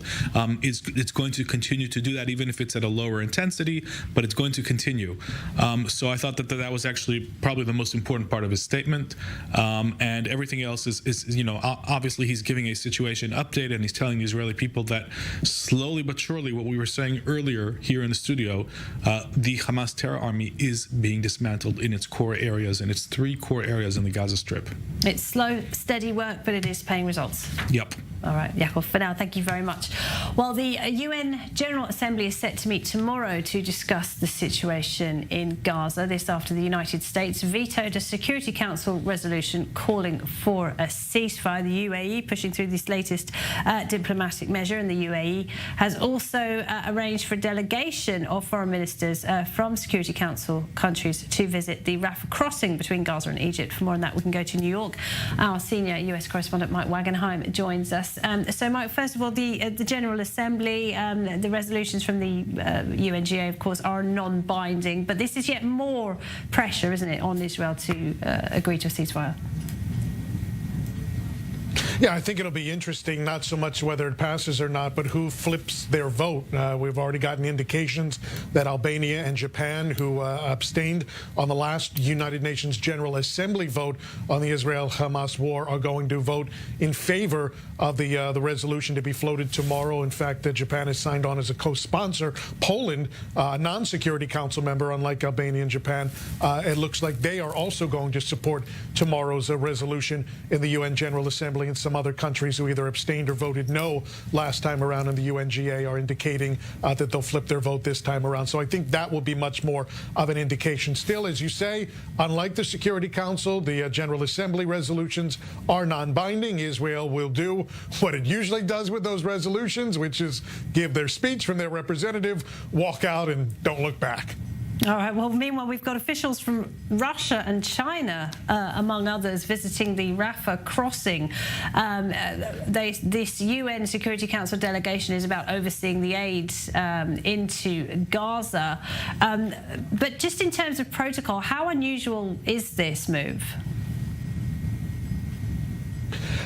it's going to continue to do that, even if it's at a lower intensity, but it's going to continue. So I thought that was actually probably the most important part of his statement, and everything else is obviously he's giving a situation update, and he's telling the Israeli people that slowly but surely, what we were saying earlier here in the studio, the Hamas terror army is being dismantled in its core areas, and its 3 core areas in the Gaza Strip. It's slow, steady work, but it is paying results. Yep. All right, Yaakov, for now, thank you very much. Well, the UN General Assembly is set to meet tomorrow to discuss the situation in Gaza. This after the United States vetoed a Security Council resolution calling for a ceasefire. The UAE pushing through this latest diplomatic measure, and the UAE has also arranged for a delegation of foreign ministers from Security Council countries to visit the Rafah crossing between Gaza and Egypt. For more on that, we can go to New York. Our senior US correspondent Mike Wagenheim joins us. us. So, Mike, first of all, the General Assembly, the resolutions from the UNGA, of course, are non-binding, but this is yet more pressure, isn't it, on Israel to agree to a ceasefire? Yeah, I think it'll be interesting, not so much whether it passes or not, but who flips their vote. We've already gotten indications that Albania and Japan, who abstained on the last United Nations General Assembly vote on the Israel-Hamas war, are going to vote in favor of the resolution to be floated tomorrow. In fact, Japan has signed on as a co-sponsor. Poland, a non-Security Council member, unlike Albania and Japan, it looks like they are also going to support tomorrow's resolution in the UN General Assembly, and some other countries who either abstained or voted no last time around in the UNGA are indicating that they'll flip their vote this time around. So I think that will be much more of an indication. Still, as you say, unlike the Security Council, the General Assembly resolutions are non-binding. Israel will do what it usually does with those resolutions, which is give their speech from their representative, walk out, and don't look back. All right. Well, meanwhile, we've got officials from Russia and China, among others, visiting the Rafah crossing. This UN Security Council delegation is about overseeing the aid into Gaza. But just in terms of protocol, how unusual is this move?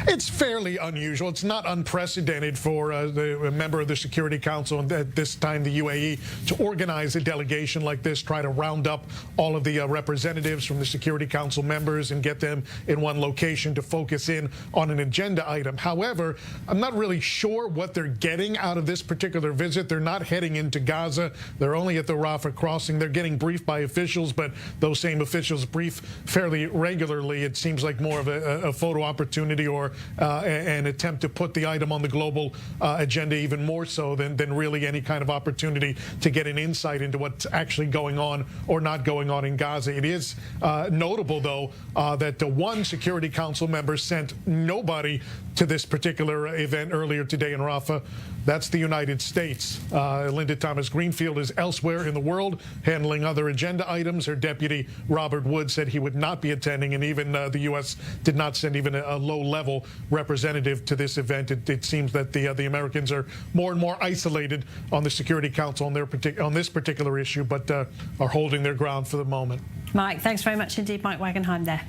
It's fairly unusual. It's not unprecedented for a member of the Security Council, and at this time the UAE, to organize a delegation like this, try to round up all of the representatives from the Security Council members and get them in one location to focus in on an agenda item. However, I'm not really sure what they're getting out of this particular visit. They're not heading into Gaza. They're only at the Rafah crossing. They're getting briefed by officials, but those same officials brief fairly regularly. It seems like more of a photo opportunity or an attempt to put the item on the global agenda even more so than really any kind of opportunity to get an insight into what's actually going on or not going on in Gaza. It is notable, though, that one Security Council member sent nobody to this particular event earlier today in Rafah. That's the United States. Linda Thomas-Greenfield is elsewhere in the world handling other agenda items. Her deputy, Robert Wood, said he would not be attending, and even the U.S. did not send even a low-level representative to this event. It seems that the Americans are more and more isolated on the Security Council on this particular issue, but are holding their ground for the moment. Mike, thanks very much indeed. Mike Wagenheim there.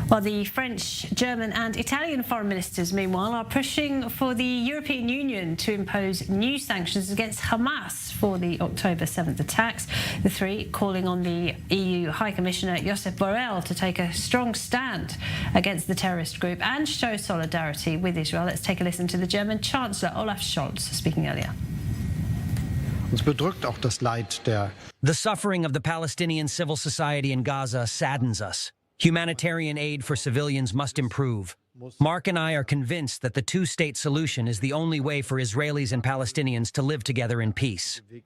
Well, the French, German and Italian foreign ministers, meanwhile, are pushing for the European Union to impose new sanctions against Hamas for the October 7th attacks. The three calling on the EU High Commissioner Josep Borrell to take a strong stand against the terrorist group and show solidarity with Israel. Let's take a listen to the German Chancellor Olaf Scholz speaking earlier. The suffering of the Palestinian civil society in Gaza saddens us. Humanitarian aid for civilians must improve. Mark and I are convinced that the two-state solution is the only way for Israelis and Palestinians to live together in peace. Well,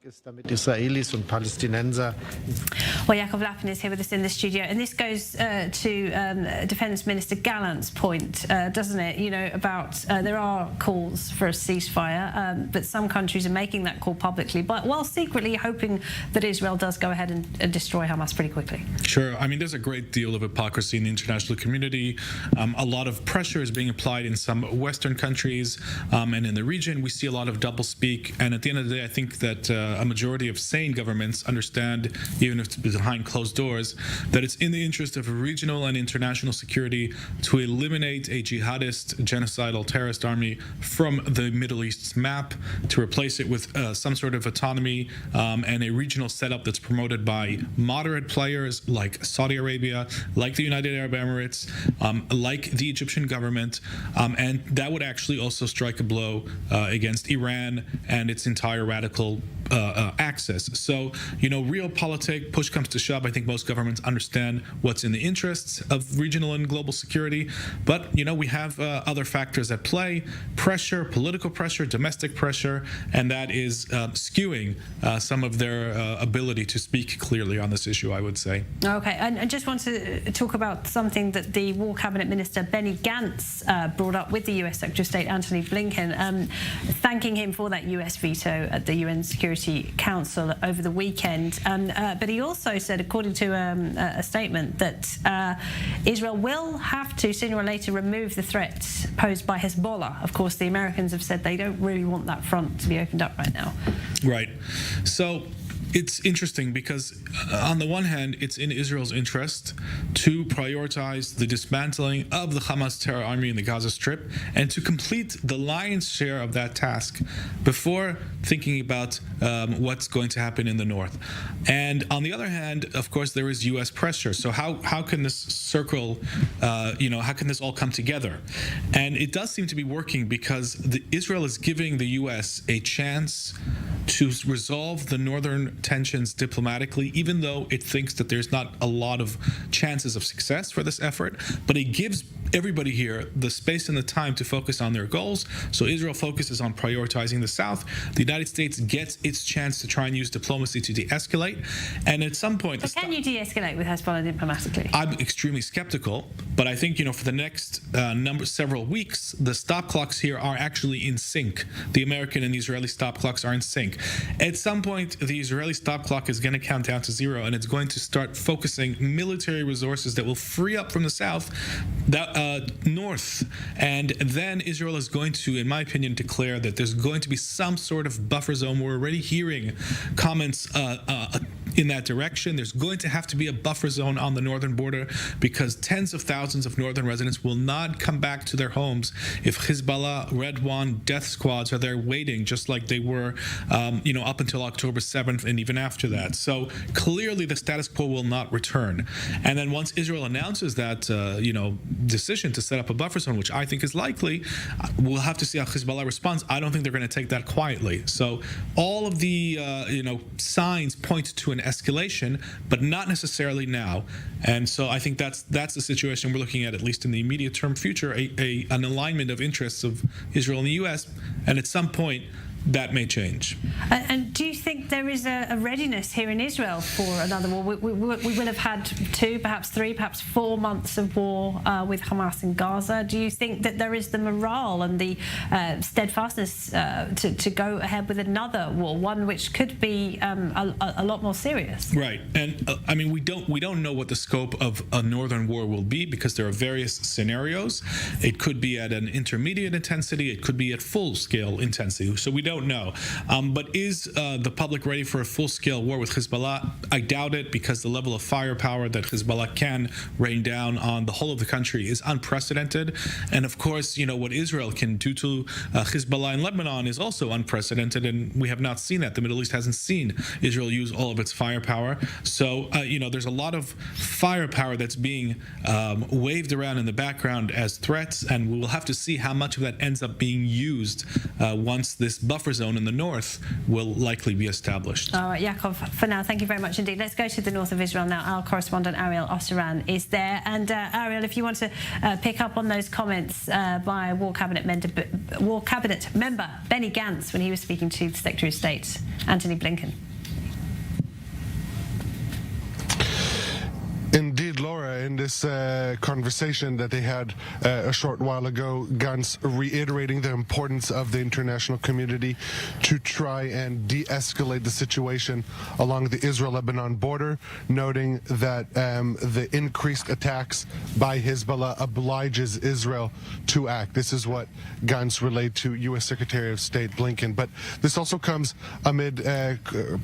Yaakov Lapin is here with us in the studio, and this goes to Defence Minister Gallant's point, doesn't it? You know, about there are calls for a ceasefire, but some countries are making that call publicly, but while secretly hoping that Israel does go ahead and destroy Hamas pretty quickly. Sure. I mean, there's a great deal of hypocrisy in the international community. A lot of pressure is being applied in some Western countries, and in the region we see a lot of doublespeak. And at the end of the day, I think that a majority of sane governments understand, even if it's behind closed doors, that it's in the interest of regional and international security to eliminate a jihadist, genocidal terrorist army from the Middle East's map, to replace it with some sort of autonomy and a regional setup that's promoted by moderate players like Saudi Arabia, like the United Arab Emirates, like the Egyptian government, and that would actually also strike a blow against Iran and its entire radical axis. So, you know, realpolitik, push comes to shove. I think most governments understand what's in the interests of regional and global security, but, you know, we have other factors at play: pressure, political pressure, domestic pressure, and that is skewing some of their ability to speak clearly on this issue, I would say. Okay, and I just want to talk about something that the War Cabinet Minister Benny Gantz brought up with the US Secretary of State Antony Blinken, thanking him for that US veto at the UN Security Security Council over the weekend. But he also said, according to a statement, that Israel will have to sooner or later remove the threats posed by Hezbollah. Of course, the Americans have said they don't really want that front to be opened up right now. Right. So it's interesting because on the one hand, it's in Israel's interest to prioritize the dismantling of the Hamas terror army in the Gaza Strip and to complete the lion's share of that task before thinking about what's going to happen in the north. And on the other hand, of course, there is U.S. pressure. So how can this circle, how can this all come together? And it does seem to be working because Israel is giving the U.S. a chance to resolve the northern tensions diplomatically, even though it thinks that there's not a lot of chances of success for this effort. But it gives everybody here the space and the time to focus on their goals. So Israel focuses on prioritizing the south. The United States gets its chance to try and use diplomacy to de-escalate. And at some point... But can you de-escalate with Hezbollah diplomatically? I'm extremely skeptical, but I think, for the next several weeks, the stop clocks here are actually in sync. The American and the Israeli stop clocks are in sync. At some point, the Israeli stop clock is going to count down to zero, and it's going to start focusing military resources that will free up from the south, north. And then Israel is going to, in my opinion, declare that there's going to be some sort of buffer zone. We're already hearing comments in that direction. There's going to have to be a buffer zone on the northern border because tens of thousands of northern residents will not come back to their homes if Hezbollah, Redwan, death squads are there waiting, just like they were, up until October 7th and even after that. So clearly the status quo will not return. And then once Israel announces that, decision to set up a buffer zone, which I think is likely, we'll have to see how Hezbollah responds. I don't think they're going to take that quietly. So all of the, signs point to an escalation, but not necessarily now. And so I think that's the situation we're looking at least in the immediate term future, an alignment of interests of Israel and the U.S. And at some point, that may change. And do you think there is a readiness here in Israel for another war? We will have had 2, perhaps 3, perhaps 4 months of war with Hamas in Gaza. Do you think that there is the morale and the steadfastness to go ahead with another war, one which could be a lot more serious? Right. And we don't know what the scope of a northern war will be because there are various scenarios. It could be at an intermediate intensity. It could be at full-scale intensity. So we don't know. But is the public ready for a full-scale war with Hezbollah? I doubt it because the level of firepower that Hezbollah can rain down on the whole of the country is unprecedented. And of course, what Israel can do to Hezbollah in Lebanon is also unprecedented, and we have not seen that. The Middle East hasn't seen Israel use all of its firepower. So, there's a lot of firepower that's being waved around in the background as threats, and we will have to see how much of that ends up being used once this buffer zone in the north will likely be established. All right, Yaakov, for now, thank you very much indeed. Let's go to the north of Israel now. Our correspondent Ariel Osseran is there. And Ariel, if you want to pick up on those comments by War Cabinet member Benny Gantz when he was speaking to the Secretary of State, Antony Blinken. Indeed, Laura, in this conversation that they had a short while ago, Gantz reiterating the importance of the international community to try and de-escalate the situation along the Israel-Lebanon border, noting that the increased attacks by Hezbollah obliges Israel to act. This is what Gantz relayed to U.S. Secretary of State Blinken. But this also comes amid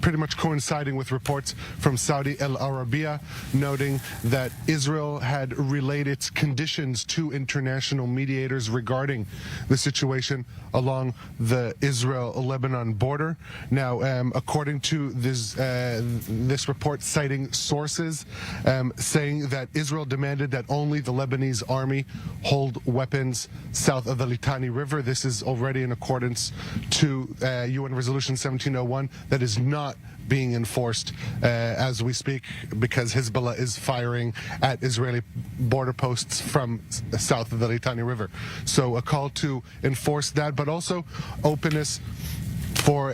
pretty much coinciding with reports from Saudi Al Arabiya, noting that Israel had relayed its conditions to international mediators regarding the situation along the Israel-Lebanon border. Now, according to this report, citing sources saying that Israel demanded that only the Lebanese army hold weapons south of the Litani River. This is already in accordance to UN Resolution 1701 that is not being enforced as we speak because Hezbollah is firing at Israeli border posts from south of the Litani River. So a call to enforce that, but also openness for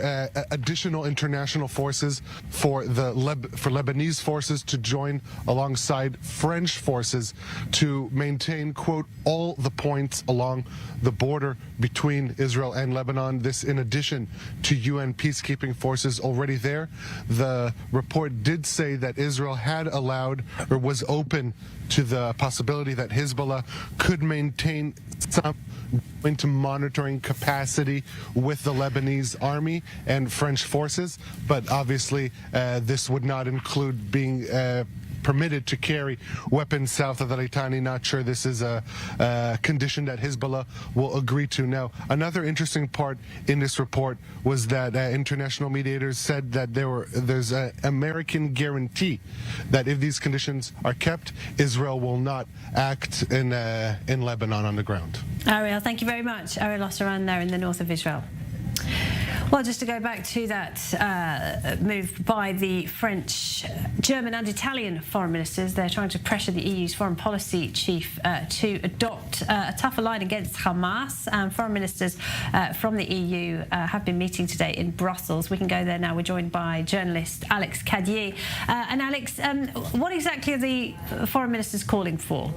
additional international forces, for Lebanese forces to join alongside French forces to maintain, quote, all the points along the border between Israel and Lebanon. This in addition to UN peacekeeping forces already there. The report did say that Israel had allowed or was open to the possibility that Hezbollah could maintain some into monitoring capacity with the Lebanese army and French forces, but obviously this would not include being permitted to carry weapons south of the Litani. Not sure this is a condition that Hezbollah will agree to. Now, another interesting part in this report was that international mediators said that there's an American guarantee that if these conditions are kept, Israel will not act in Lebanon on the ground. Ariel, thank you very much. Ariel Osseran there in the north of Israel. Well, just to go back to that move by the French, German and Italian foreign ministers, they're trying to pressure the EU's foreign policy chief to adopt a tougher line against Hamas. Foreign ministers from the EU have been meeting today in Brussels. We can go there now. We're joined by journalist Alex Cadier. And Alex, what exactly are the foreign ministers calling for?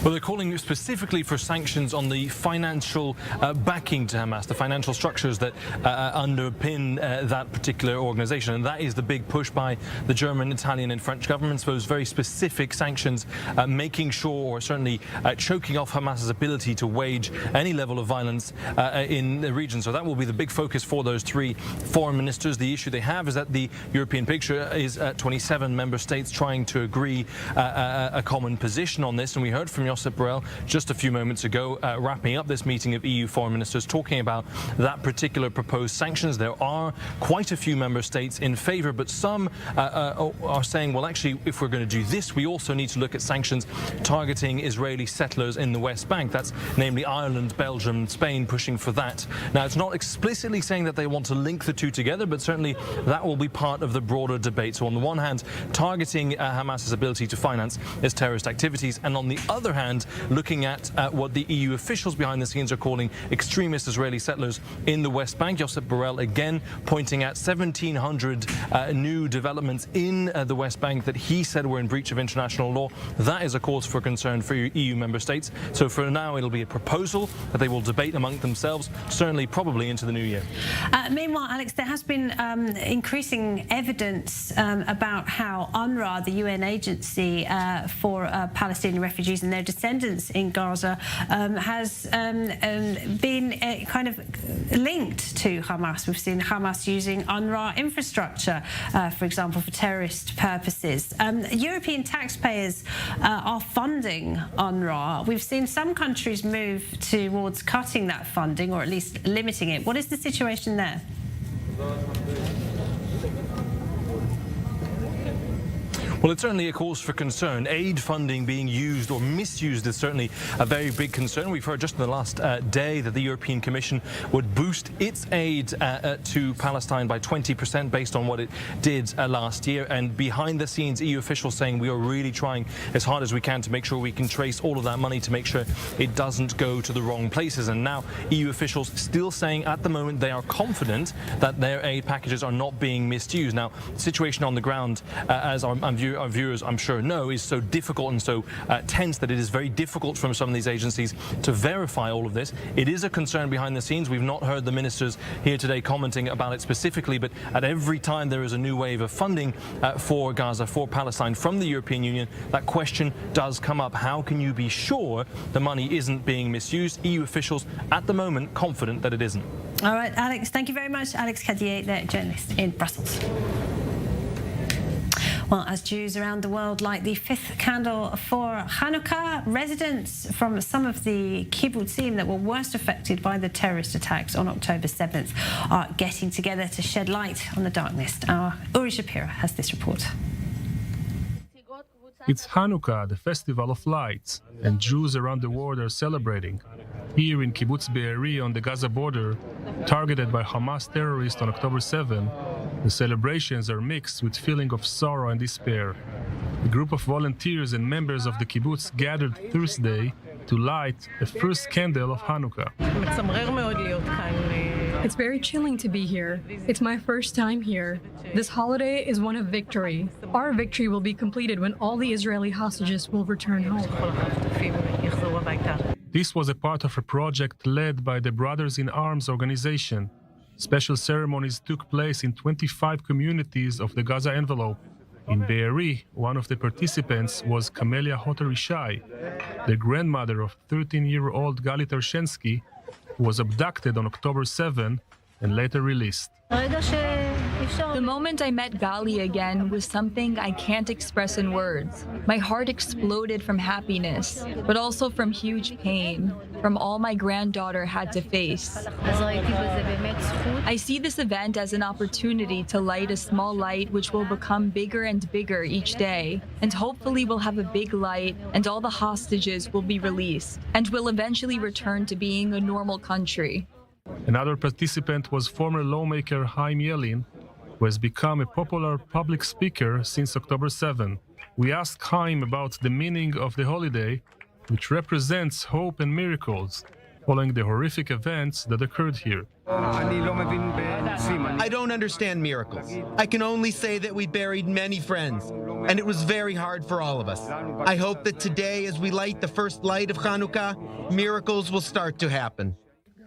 Well, they're calling specifically for sanctions on the financial backing to Hamas, the financial structures that underpin that particular organization. And that is the big push by the German, Italian and French governments, those very specific sanctions, making sure, or certainly choking off Hamas's ability to wage any level of violence in the region. So that will be the big focus for those three foreign ministers. The issue they have is that the European picture is 27 member states trying to agree a common position on this. And we heard from Josep Borrell just a few moments ago, wrapping up this meeting of EU foreign ministers, talking about that particular proposed sanctions. There are quite a few member states in favor, but some are saying, well, actually, if we're going to do this, we also need to look at sanctions targeting Israeli settlers in the West Bank. That's namely Ireland, Belgium, Spain pushing for that. Now, it's not explicitly saying that they want to link the two together, but certainly that will be part of the broader debate. So on the one hand, targeting Hamas's ability to finance its terrorist activities, and on the other hand, looking at what the EU officials behind the scenes are calling extremist Israeli settlers in the West Bank. Josep Borrell again pointing at 1,700 new developments in the West Bank that he said were in breach of international law. That is a cause for concern for EU member states. So for now, it'll be a proposal that they will debate among themselves, certainly probably into the new year. Meanwhile, Alex, there has been increasing evidence about how UNRWA, the UN agency for Palestinian refugees and their descendants in Gaza, has been kind of linked to Hamas. We've seen Hamas using UNRWA infrastructure, for example, for terrorist purposes. European taxpayers are funding UNRWA. We've seen some countries move towards cutting that funding, or at least limiting it. What is the situation there? Well, it's certainly a cause for concern. Aid funding being used or misused is certainly a very big concern. We've heard just in the last day that the European Commission would boost its aid to Palestine by 20% based on what it did last year. And behind the scenes, EU officials saying we are really trying as hard as we can to make sure we can trace all of that money to make sure it doesn't go to the wrong places. And now EU officials still saying at the moment they are confident that their aid packages are not being misused. Now, the situation on the ground, as our viewers, I'm sure, know, is so difficult and so tense that it is very difficult from some of these agencies to verify all of this. It is a concern behind the scenes. We've not heard the ministers here today commenting about it specifically, but at every time there is a new wave of funding for Gaza, for Palestine from the European Union, that question does come up. How can you be sure the money isn't being misused? EU officials at the moment confident that it isn't. All right, Alex, thank you very much. Alex Cadier, the journalist in Brussels. Well, as Jews around the world light the fifth candle for Hanukkah, residents from some of the kibbutzim that were worst affected by the terrorist attacks on October 7th are getting together to shed light on the darkness. Our Uri Shapira has this report. It's Hanukkah, the festival of lights, and Jews around the world are celebrating. Here in Kibbutz Be'eri on the Gaza border, targeted by Hamas terrorists on October 7, the celebrations are mixed with feeling of sorrow and despair. A group of volunteers and members of the kibbutz gathered Thursday to light the first candle of Hanukkah. It's very chilling to be here. It's my first time here. This holiday is one of victory. Our victory will be completed when all the Israeli hostages will return home. This was a part of a project led by the Brothers in Arms organization. Special ceremonies took place in 25 communities of the Gaza envelope. In Be'eri, one of the participants was Camelia Hoter-Ishai, the grandmother of 13-year-old Gali Tarshensky, who was abducted on October 7 and later released. The moment I met Gali again was something I can't express in words. My heart exploded from happiness, but also from huge pain, from all my granddaughter had to face. I see this event as an opportunity to light a small light which will become bigger and bigger each day, and hopefully we'll have a big light and all the hostages will be released, and will eventually return to being a normal country. Another participant was former lawmaker Chaim Yelin, who has become a popular public speaker since October 7. We asked Chaim about the meaning of the holiday, which represents hope and miracles, following the horrific events that occurred here. I don't understand miracles. I can only say that we buried many friends, and it was very hard for all of us. I hope that today, as we light the first light of Hanukkah, miracles will start to happen.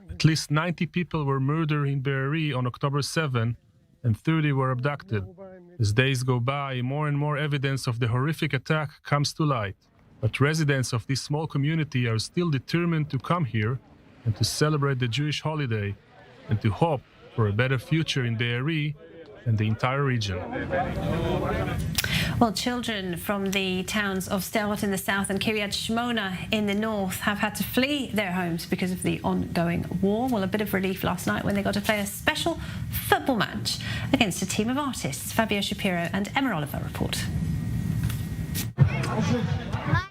At least 90 people were murdered in Be'eri on October 7, and 30 were abducted. As days go by, more and more evidence of the horrific attack comes to light. But residents of this small community are still determined to come here and to celebrate the Jewish holiday and to hope for a better future in Be'eri and the entire region. Well, children from the towns of Sderot in the south and Kiryat Shmona in the north have had to flee their homes because of the ongoing war. Well, a bit of relief last night when they got to play a special football match against a team of artists. Fabio Shapiro and Emma Oliver report.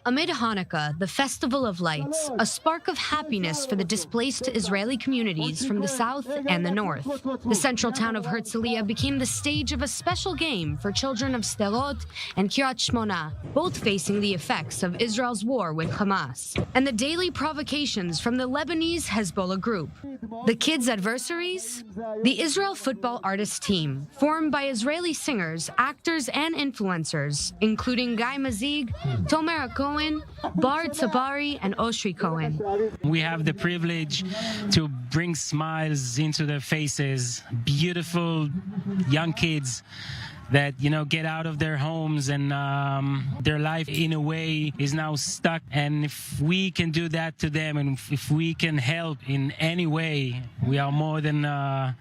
Amid Hanukkah, the Festival of Lights, a spark of happiness for the displaced Israeli communities from the south and the north. The central town of Herzliya became the stage of a special game for children of Sderot and Kiryat Shmona, both facing the effects of Israel's war with Hamas, and the daily provocations from the Lebanese Hezbollah group. The kids' adversaries? The Israel Football Artists Team, formed by Israeli singers, actors, and influencers, including Guy Mazig, Tomer Cohen, Bar Tabari, and Oshri Cohen. We have the privilege to bring smiles into their faces, beautiful young kids that, get out of their homes and their life in a way is now stuck. And if we can do that to them and if we can help in any way, we are more than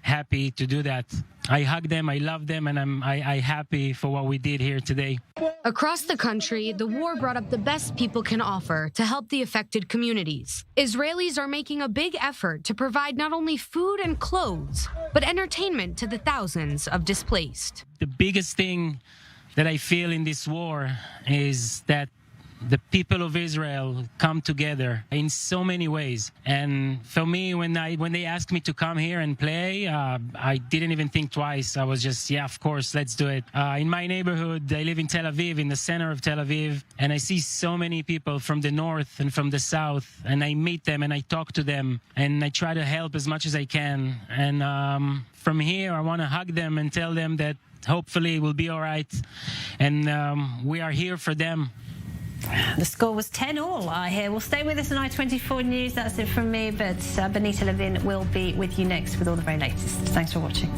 happy to do that. I hug them, I love them, and I'm happy for what we did here today. Across the country, the war brought up the best people can offer to help the affected communities. Israelis are making a big effort to provide not only food and clothes, but entertainment to the thousands of displaced. The biggest thing that I feel in this war is that the people of Israel come together in so many ways. And for me, when they asked me to come here and play, I didn't even think twice. I was just, yeah, of course, let's do it. In my neighborhood, I live in Tel Aviv, in the center of Tel Aviv, and I see so many people from the north and from the south, and I meet them and I talk to them, and I try to help as much as I can. And from here, I want to hug them and tell them that hopefully it will be all right, and we are here for them. The score was 10-all, I hear. Well, stay with us on I24 News. That's it from me, but Benita Levin will be with you next with all the very latest. Thanks for watching.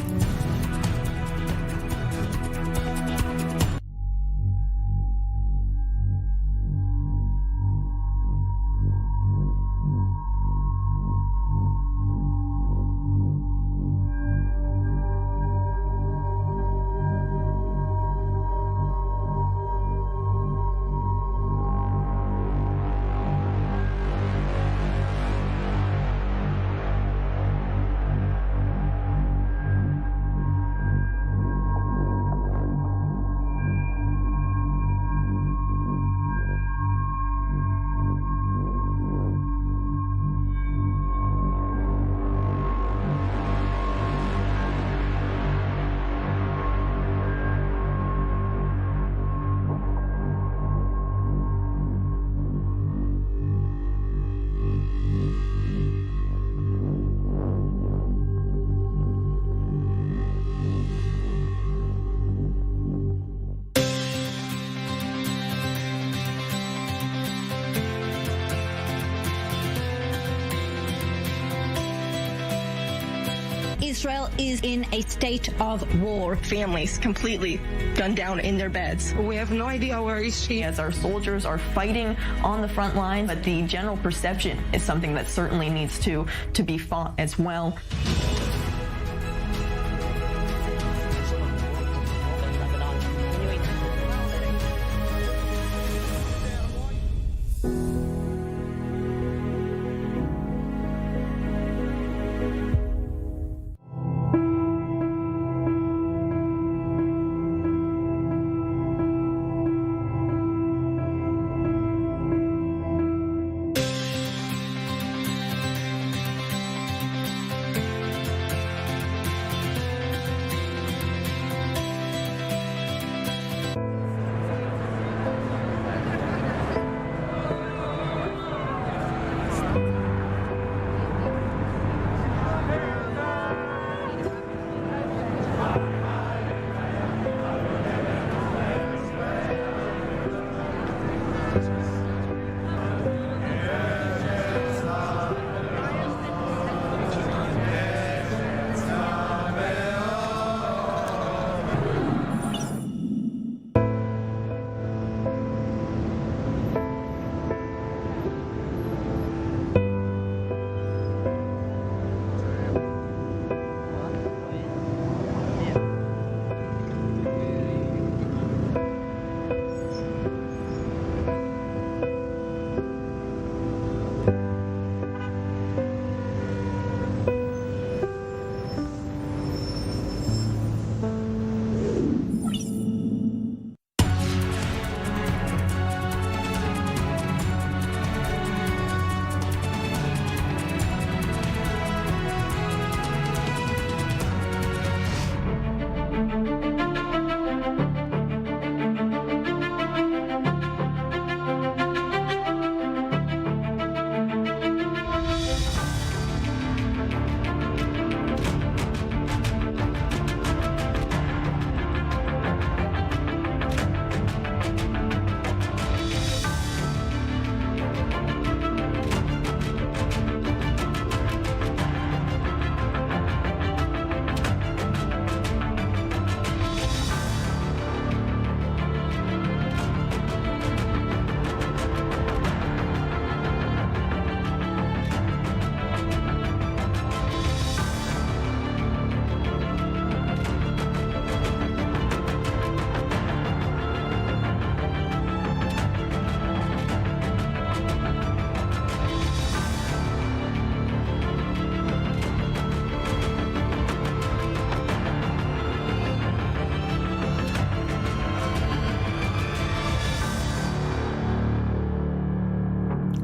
Israel is in a state of war. Families completely gunned down in their beds. We have no idea where is she. As our soldiers are fighting on the front line, but the general perception is something that certainly needs to be fought as well.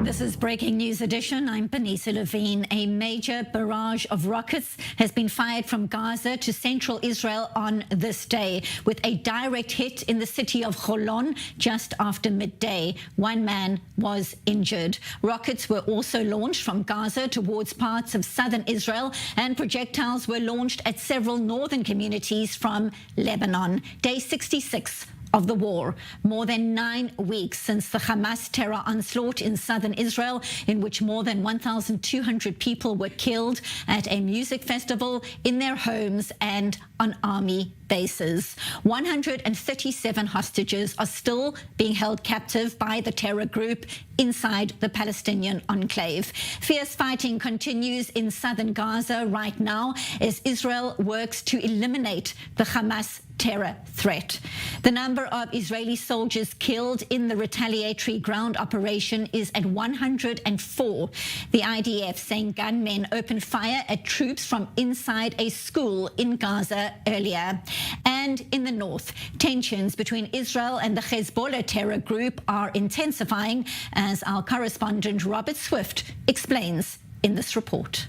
This is Breaking News Edition. I'm Benita Levine. A major barrage of rockets has been fired from Gaza to central Israel on this day, with a direct hit in the city of Holon just after midday. One man was injured. Rockets were also launched from Gaza towards parts of southern Israel, and projectiles were launched at several northern communities from Lebanon. Day 66 of the war. More than 9 weeks since the Hamas terror onslaught in southern Israel, in which more than 1,200 people were killed at a music festival, in their homes, and on army bases. 137 hostages are still being held captive by the terror group inside the Palestinian enclave. Fierce fighting continues in southern Gaza right now as Israel works to eliminate the Hamas terror threat. The number of Israeli soldiers killed in the retaliatory ground operation is at 104. The IDF saying gunmen opened fire at troops from inside a school in Gaza earlier. And in the north, tensions between Israel and the Hezbollah terror group are intensifying, as our correspondent Robert Swift explains in this report.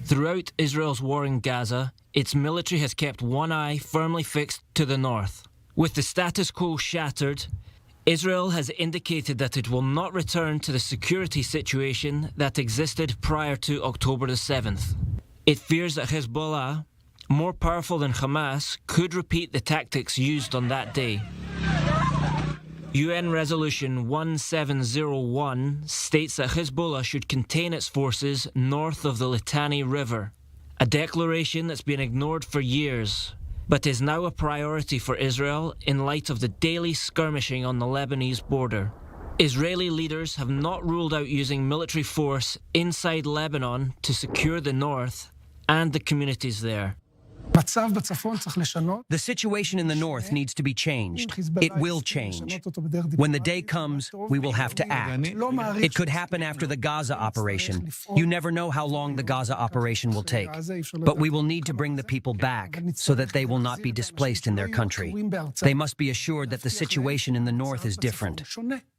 Throughout Israel's war in Gaza, its military has kept one eye firmly fixed to the north. With the status quo shattered, Israel has indicated that it will not return to the security situation that existed prior to October the 7th. It fears that Hezbollah, more powerful than Hamas, could repeat the tactics used on that day. UN Resolution 1701 states that Hezbollah should contain its forces north of the Litani River, a declaration that's been ignored for years, but is now a priority for Israel in light of the daily skirmishing on the Lebanese border. Israeli leaders have not ruled out using military force inside Lebanon to secure the north and the communities there. The situation in the north needs to be changed. It will change. When the day comes, we will have to act. It could happen after the Gaza operation. You never know how long the Gaza operation will take. But we will need to bring the people back so that they will not be displaced in their country. They must be assured that the situation in the north is different.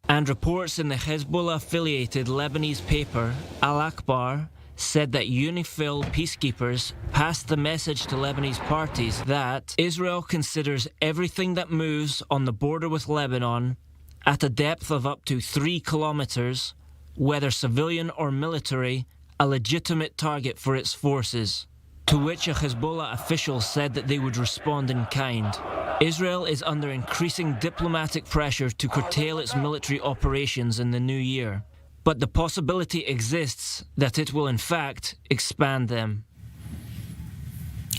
And reports in the Hezbollah-affiliated Lebanese paper, Al-Akbar, said that UNIFIL peacekeepers passed the message to Lebanese parties that Israel considers everything that moves on the border with Lebanon at a depth of up to 3 kilometers, whether civilian or military, a legitimate target for its forces. To which a Hezbollah official said that they would respond in kind. Israel is under increasing diplomatic pressure to curtail its military operations in the new year. But the possibility exists that it will in fact expand them.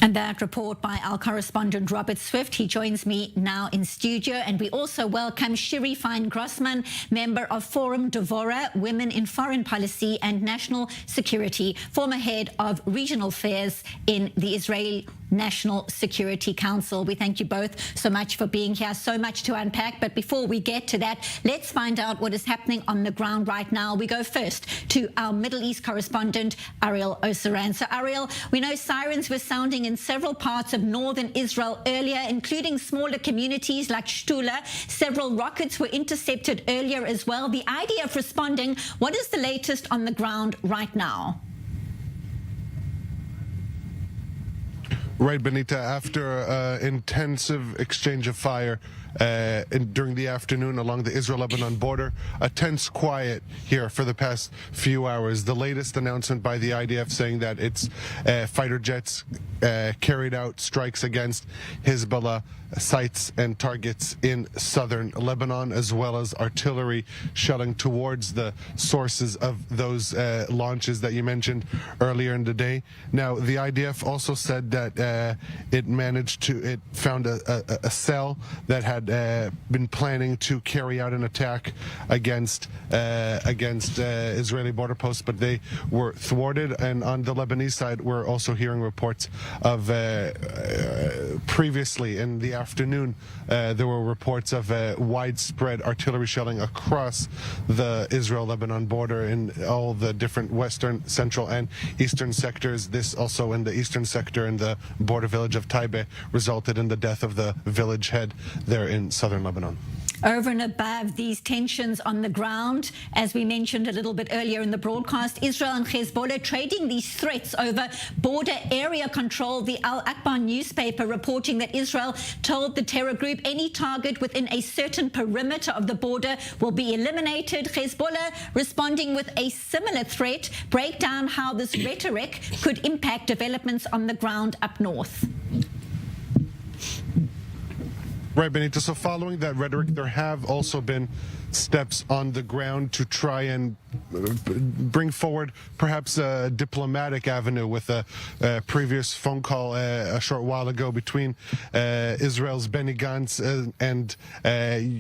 And that report by our correspondent Robert Swift. He joins me now in studio. And we also welcome Shiri Fine-Grossman, member of Forum Devora, Women in Foreign Policy and National Security, former head of regional affairs in the Israel National Security Council. We thank you both so much for being here. So much to unpack. But before we get to that, let's find out what is happening on the ground right now. We go first to our Middle East correspondent, Ariel Osaran. So, Ariel, we know sirens were sounding in several parts of northern Israel earlier, including smaller communities like Shtula. Several rockets were intercepted earlier as well. The IDF responding. What is the latest on the ground right now? Right, Benita, after intensive exchange of fire during the afternoon along the Israel-Lebanon border, a tense quiet here for the past few hours. The latest announcement by the IDF saying that its fighter jets carried out strikes against Hezbollah sites and targets in southern Lebanon, as well as artillery shelling towards the sources of those launches that you mentioned earlier in the day. Now, the IDF also said that it found a cell that had been planning to carry out an attack against Israeli border posts, but they were thwarted. And on the Lebanese side, we're also hearing reports of previously in the afternoon, there were reports of widespread artillery shelling across the Israel-Lebanon border in all the different western, central, and eastern sectors. This also in the eastern sector in the border village of Taibe resulted in the death of the village head there in southern Lebanon. Over and above these tensions on the ground, as we mentioned a little bit earlier in the broadcast, Israel and Hezbollah trading these threats over border area control. The Al-Akbar newspaper reporting that Israel told the terror group any target within a certain perimeter of the border will be eliminated. Hezbollah responding with a similar threat. Break down how this rhetoric could impact developments on the ground up north. Right, Benito. So following that rhetoric, there have also been steps on the ground to try and bring forward perhaps a diplomatic avenue with a previous phone call a short while ago between Israel's Benny Gantz and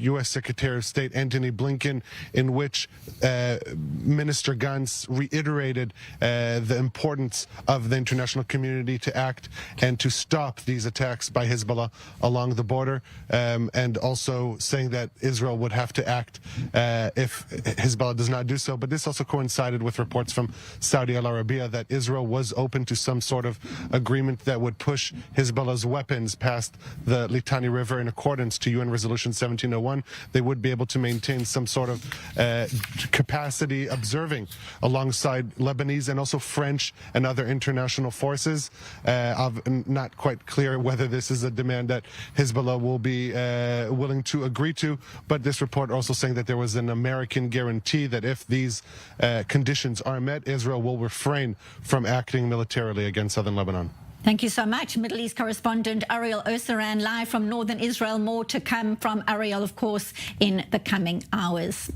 U.S. Secretary of State Antony Blinken, in which Minister Gantz reiterated the importance of the international community to act and to stop these attacks by Hezbollah along the border, and also saying that Israel would have to act if Hezbollah does not do so. But this also coincided with reports from Saudi Arabia that Israel was open to some sort of agreement that would push Hezbollah's weapons past the Litani River in accordance to UN Resolution 1701. They would be able to maintain some sort of capacity observing alongside Lebanese and also French and other international forces. Not quite clear whether this is a demand that Hezbollah will be willing to agree to, but this report also saying that there was an American guarantee that if these conditions are met, Israel will refrain from acting militarily against southern Lebanon. Thank you so much. Middle East correspondent Ariel Osaran, live from northern Israel. More to come from Ariel, of course, in the coming hours.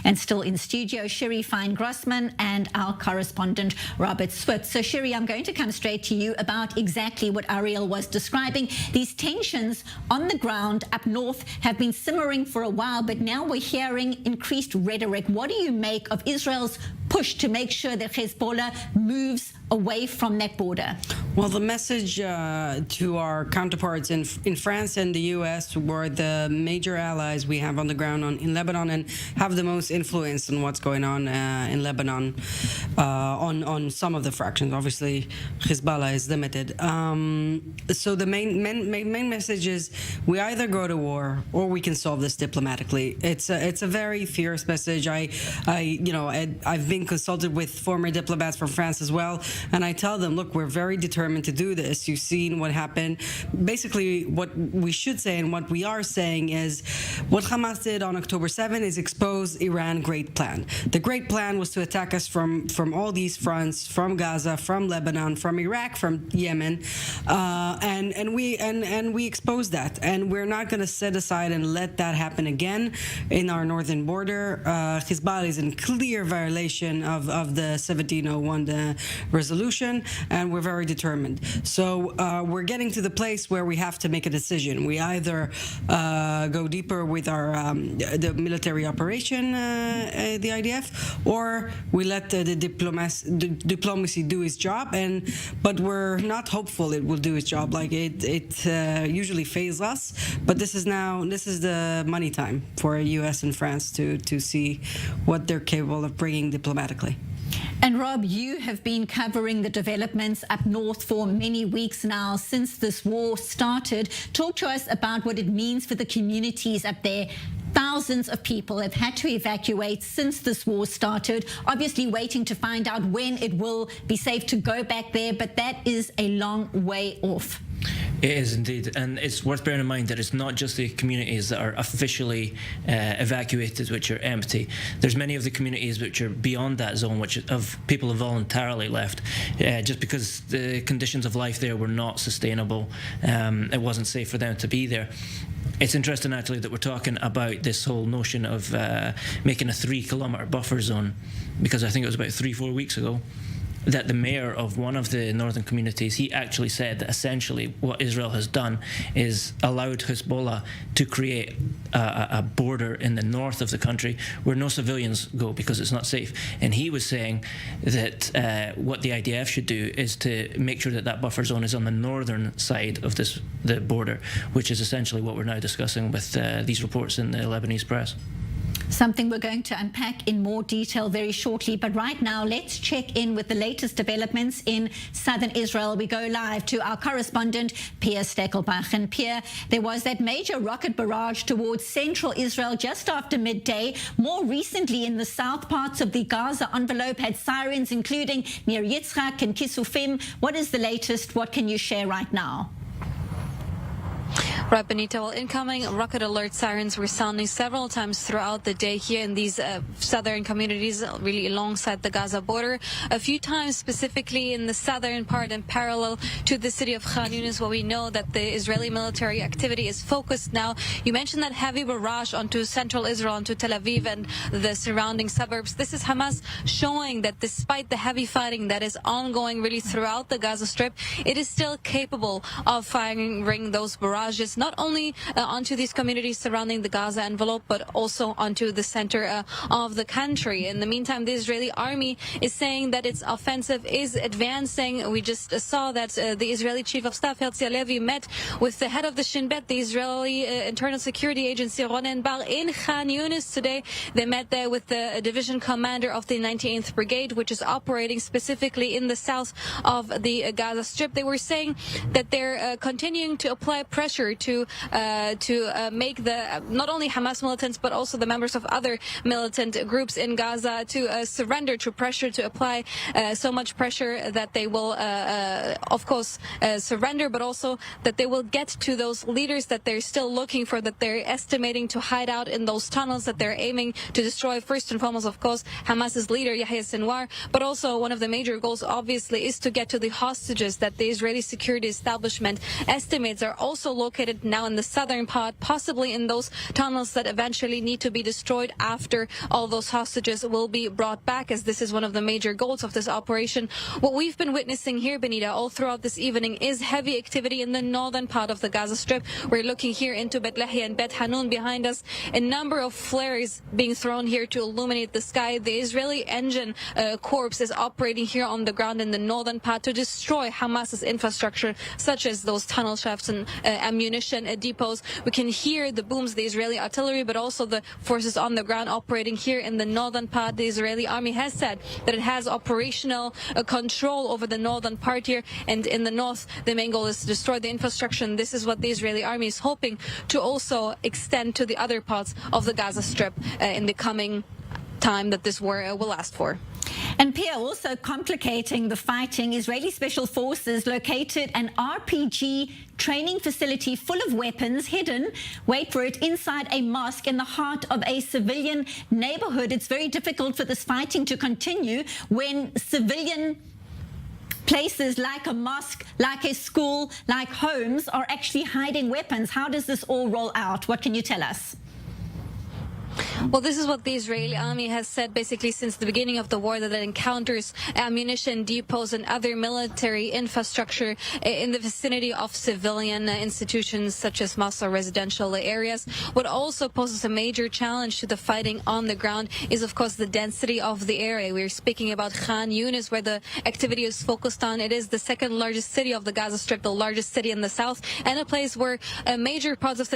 And still in studio, Shiri Fine-Grossman and our correspondent, Robert Swift. So, Shiri, I'm going to come straight to you about exactly what Ariel was describing. These tensions on the ground up north have been simmering for a while, but now we're hearing increased rhetoric. What do you make of Israel's push to make sure that Hezbollah moves away from that border? Well, the message to our counterparts in France and the U.S., who are the major allies we have on the ground in Lebanon and have the most influence on what's going on in Lebanon on some of the fractions. Obviously, Hezbollah is limited. So the main message is we either go to war or we can solve this diplomatically. It's a very fierce message. I've been consulted with former diplomats from France as well, and I tell them, look, we're very determined to do this. You've seen what happened. Basically, what we should say and what we are saying is what Hamas did on October 7 is expose Iran's great plan. The great plan was to attack us from all these fronts, from Gaza, from Lebanon, from Iraq, from Yemen, and we exposed that. And we're not going to set aside and let that happen again in our northern border. Hezbollah is in clear violation of the 1701 resolution, and we're very determined. So we're getting to the place where we have to make a decision. We either go deeper with our the military operation, the IDF, or we let the diplomacy do its job. But we're not hopeful it will do its job. Like it usually fails us. But this is the money time for U.S. and France to see what they're capable of bringing diplomatically. And Rob, you have been covering the developments up north for many weeks now since this war started. Talk to us about what it means for the communities up there. Thousands of people have had to evacuate since this war started, obviously waiting to find out when it will be safe to go back there, but that is a long way off. It is indeed, and it's worth bearing in mind that it's not just the communities that are officially evacuated, which are empty. There's many of the communities which are beyond that zone, which of people have voluntarily left, just because the conditions of life there were not sustainable. It wasn't safe for them to be there. It's interesting, actually, that we're talking about this whole notion of making a 3-kilometre buffer zone, because I think it was about 3-4 weeks ago that the mayor of one of the northern communities, he actually said that essentially what Israel has done is allowed Hezbollah to create a border in the north of the country where no civilians go because it's not safe. And he was saying that what the IDF should do is to make sure that that buffer zone is on the northern side of the border, which is essentially what we're now discussing with these reports in the Lebanese press. Something we're going to unpack in more detail very shortly. But right now, let's check in with the latest developments in southern Israel. We go live to our correspondent, Pierre Steckelbach. And Pierre, there was that major rocket barrage towards central Israel just after midday. More recently, in the south parts of the Gaza envelope had sirens, including near Yitzhak and Kisufim. What is the latest? What can you share right now? Right, Benita. Well, incoming rocket alert sirens were sounding several times throughout the day here in these southern communities, really alongside the Gaza border. A few times specifically in the southern part and parallel to the city of Khan Yunis, where we know that the Israeli military activity is focused now. You mentioned that heavy barrage onto central Israel, onto Tel Aviv and the surrounding suburbs. This is Hamas showing that despite the heavy fighting that is ongoing really throughout the Gaza Strip, it is still capable of firing those barrages, not only onto these communities surrounding the Gaza envelope, but also onto the center of the country. In the meantime, the Israeli army is saying that its offensive is advancing. We just saw that the Israeli chief of staff, Herzi Halevi, met with the head of the Shin Bet, the Israeli Internal Security Agency, Ronen Bar, in Khan Yunis today. They met there with the division commander of the 98th Brigade, which is operating specifically in the south of the Gaza Strip. They were saying that they're continuing to apply pressure to make the not only Hamas militants but also the members of other militant groups in Gaza to surrender, to pressure, to apply so much pressure that they will of course surrender, but also that they will get to those leaders that they're still looking for, that they're estimating to hide out in those tunnels, that they're aiming to destroy. First and foremost, of course, Hamas's leader Yahya Sinwar, but also one of the major goals obviously is to get to the hostages that the Israeli security establishment estimates are also located located now in the southern part, possibly in those tunnels that eventually need to be destroyed after all those hostages will be brought back, as this is one of the major goals of this operation. What we've been witnessing here, Benita, all throughout this evening is heavy activity in the northern part of the Gaza Strip. We're looking here into Bet Lahia and Bet Hanun behind us. A number of flares being thrown here to illuminate the sky. The Israeli engine corps is operating here on the ground in the northern part to destroy Hamas's infrastructure, such as those tunnel shafts and ammunition depots. We can hear the booms, the Israeli artillery, but also the forces on the ground operating here in the northern part. The Israeli army has said that it has operational control over the northern part here, and in the north, the main goal is to destroy the infrastructure. And this is what the Israeli army is hoping to also extend to the other parts of the Gaza Strip in the coming time that this war will last for. And Pierre, also complicating the fighting, Israeli special forces located an RPG training facility full of weapons hidden, wait for it, inside a mosque in the heart of a civilian neighborhood. It's very difficult for this fighting to continue when civilian places like a mosque, like a school, like homes are actually hiding weapons. How does this all roll out? What can you tell us? Well, this is what the Israeli army has said basically since the beginning of the war, that it encounters ammunition depots and other military infrastructure in the vicinity of civilian institutions such as mosques or residential areas. What also poses a major challenge to the fighting on the ground is, of course, the density of the area. We're speaking about Khan Yunis, where the activity is focused on. It is the second largest city of the Gaza Strip, the largest city in the south, and a place where major parts of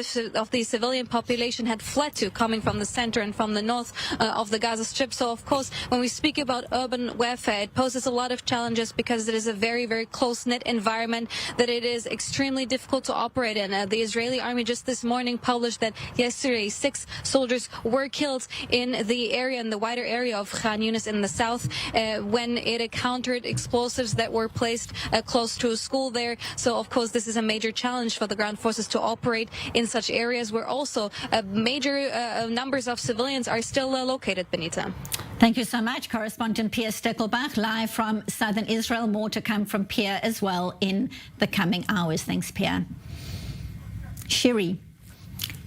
the civilian population had fled to, coming from the center and from the north of the Gaza Strip. So, of course, when we speak about urban warfare, it poses a lot of challenges because it is a very, very close-knit environment that it is extremely difficult to operate in. The Israeli army just this morning published that yesterday 6 soldiers were killed in the area, in the wider area of Khan Yunis in the south, when it encountered explosives that were placed close to a school there. So, of course, this is a major challenge for the ground forces to operate in such areas where also major numbers of civilians are still located, Benita. Thank you so much, correspondent Pierre Steckelbach, live from southern Israel. More to come from Pierre as well in the coming hours. Thanks, Pierre. Shiri,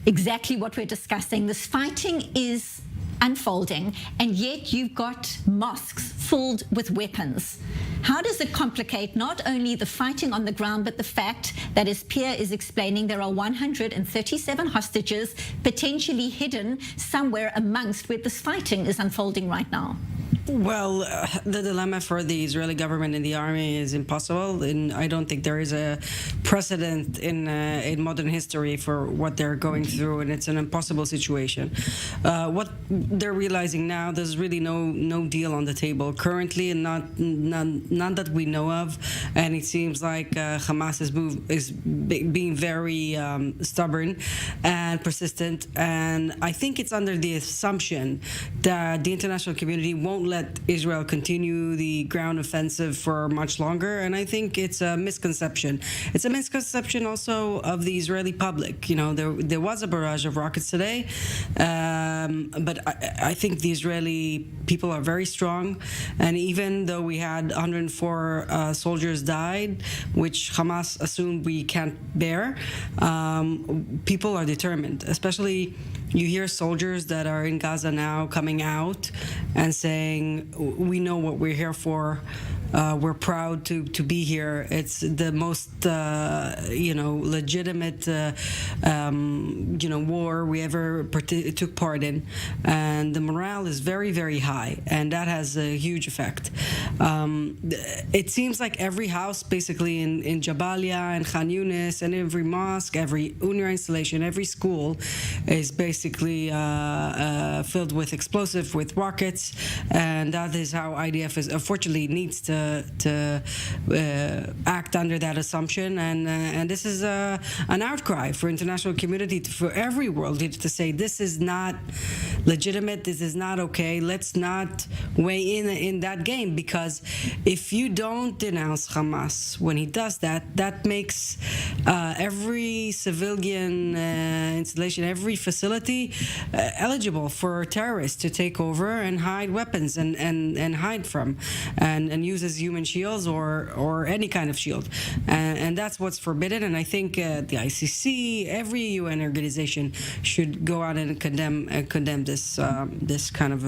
exactly what we're discussing. This fighting is unfolding, and yet you've got mosques filled with weapons. How does it complicate not only the fighting on the ground, but the fact that, as Pierre is explaining, there are 137 hostages potentially hidden somewhere amongst where this fighting is unfolding right now? Well, the dilemma for the Israeli government and the army is impossible, and I don't think there is a precedent in modern history for what they're going through, and it's an impossible situation. What they're realizing now, there's really no deal on the table currently, and none that we know of, and it seems like Hamas is being very stubborn and persistent, and I think it's under the assumption that the international community won't let Israel continue the ground offensive for much longer, and I think it's a misconception. It's a misconception also of the Israeli public. You know, there was a barrage of rockets today, but I think the Israeli people are very strong, and even though we had 104 soldiers died, which Hamas assumed we can't bear, people are determined. Especially, you hear soldiers that are in Gaza now coming out and saying, we know what we're here for. We're proud to be here. It's the most, legitimate, war we ever took part in. And the morale is very, very high. And that has a huge effect. It seems like every house, basically, in Jabalia and Khan Yunis, and every mosque, every UNRWA installation, every school is basically filled with explosive, with rockets. And that is how IDF unfortunately needs to act under that assumption, and this is an outcry for international community, for every world leader to say this is not legitimate. This is not okay. Let's not weigh in that game, because if you don't denounce Hamas when he does that, that makes every civilian installation, every facility eligible for terrorists to take over and hide weapons and hide from and use as human shields or any kind of shield. And that's what's forbidden. And I think the ICC, every UN organization should go out and condemn this kind of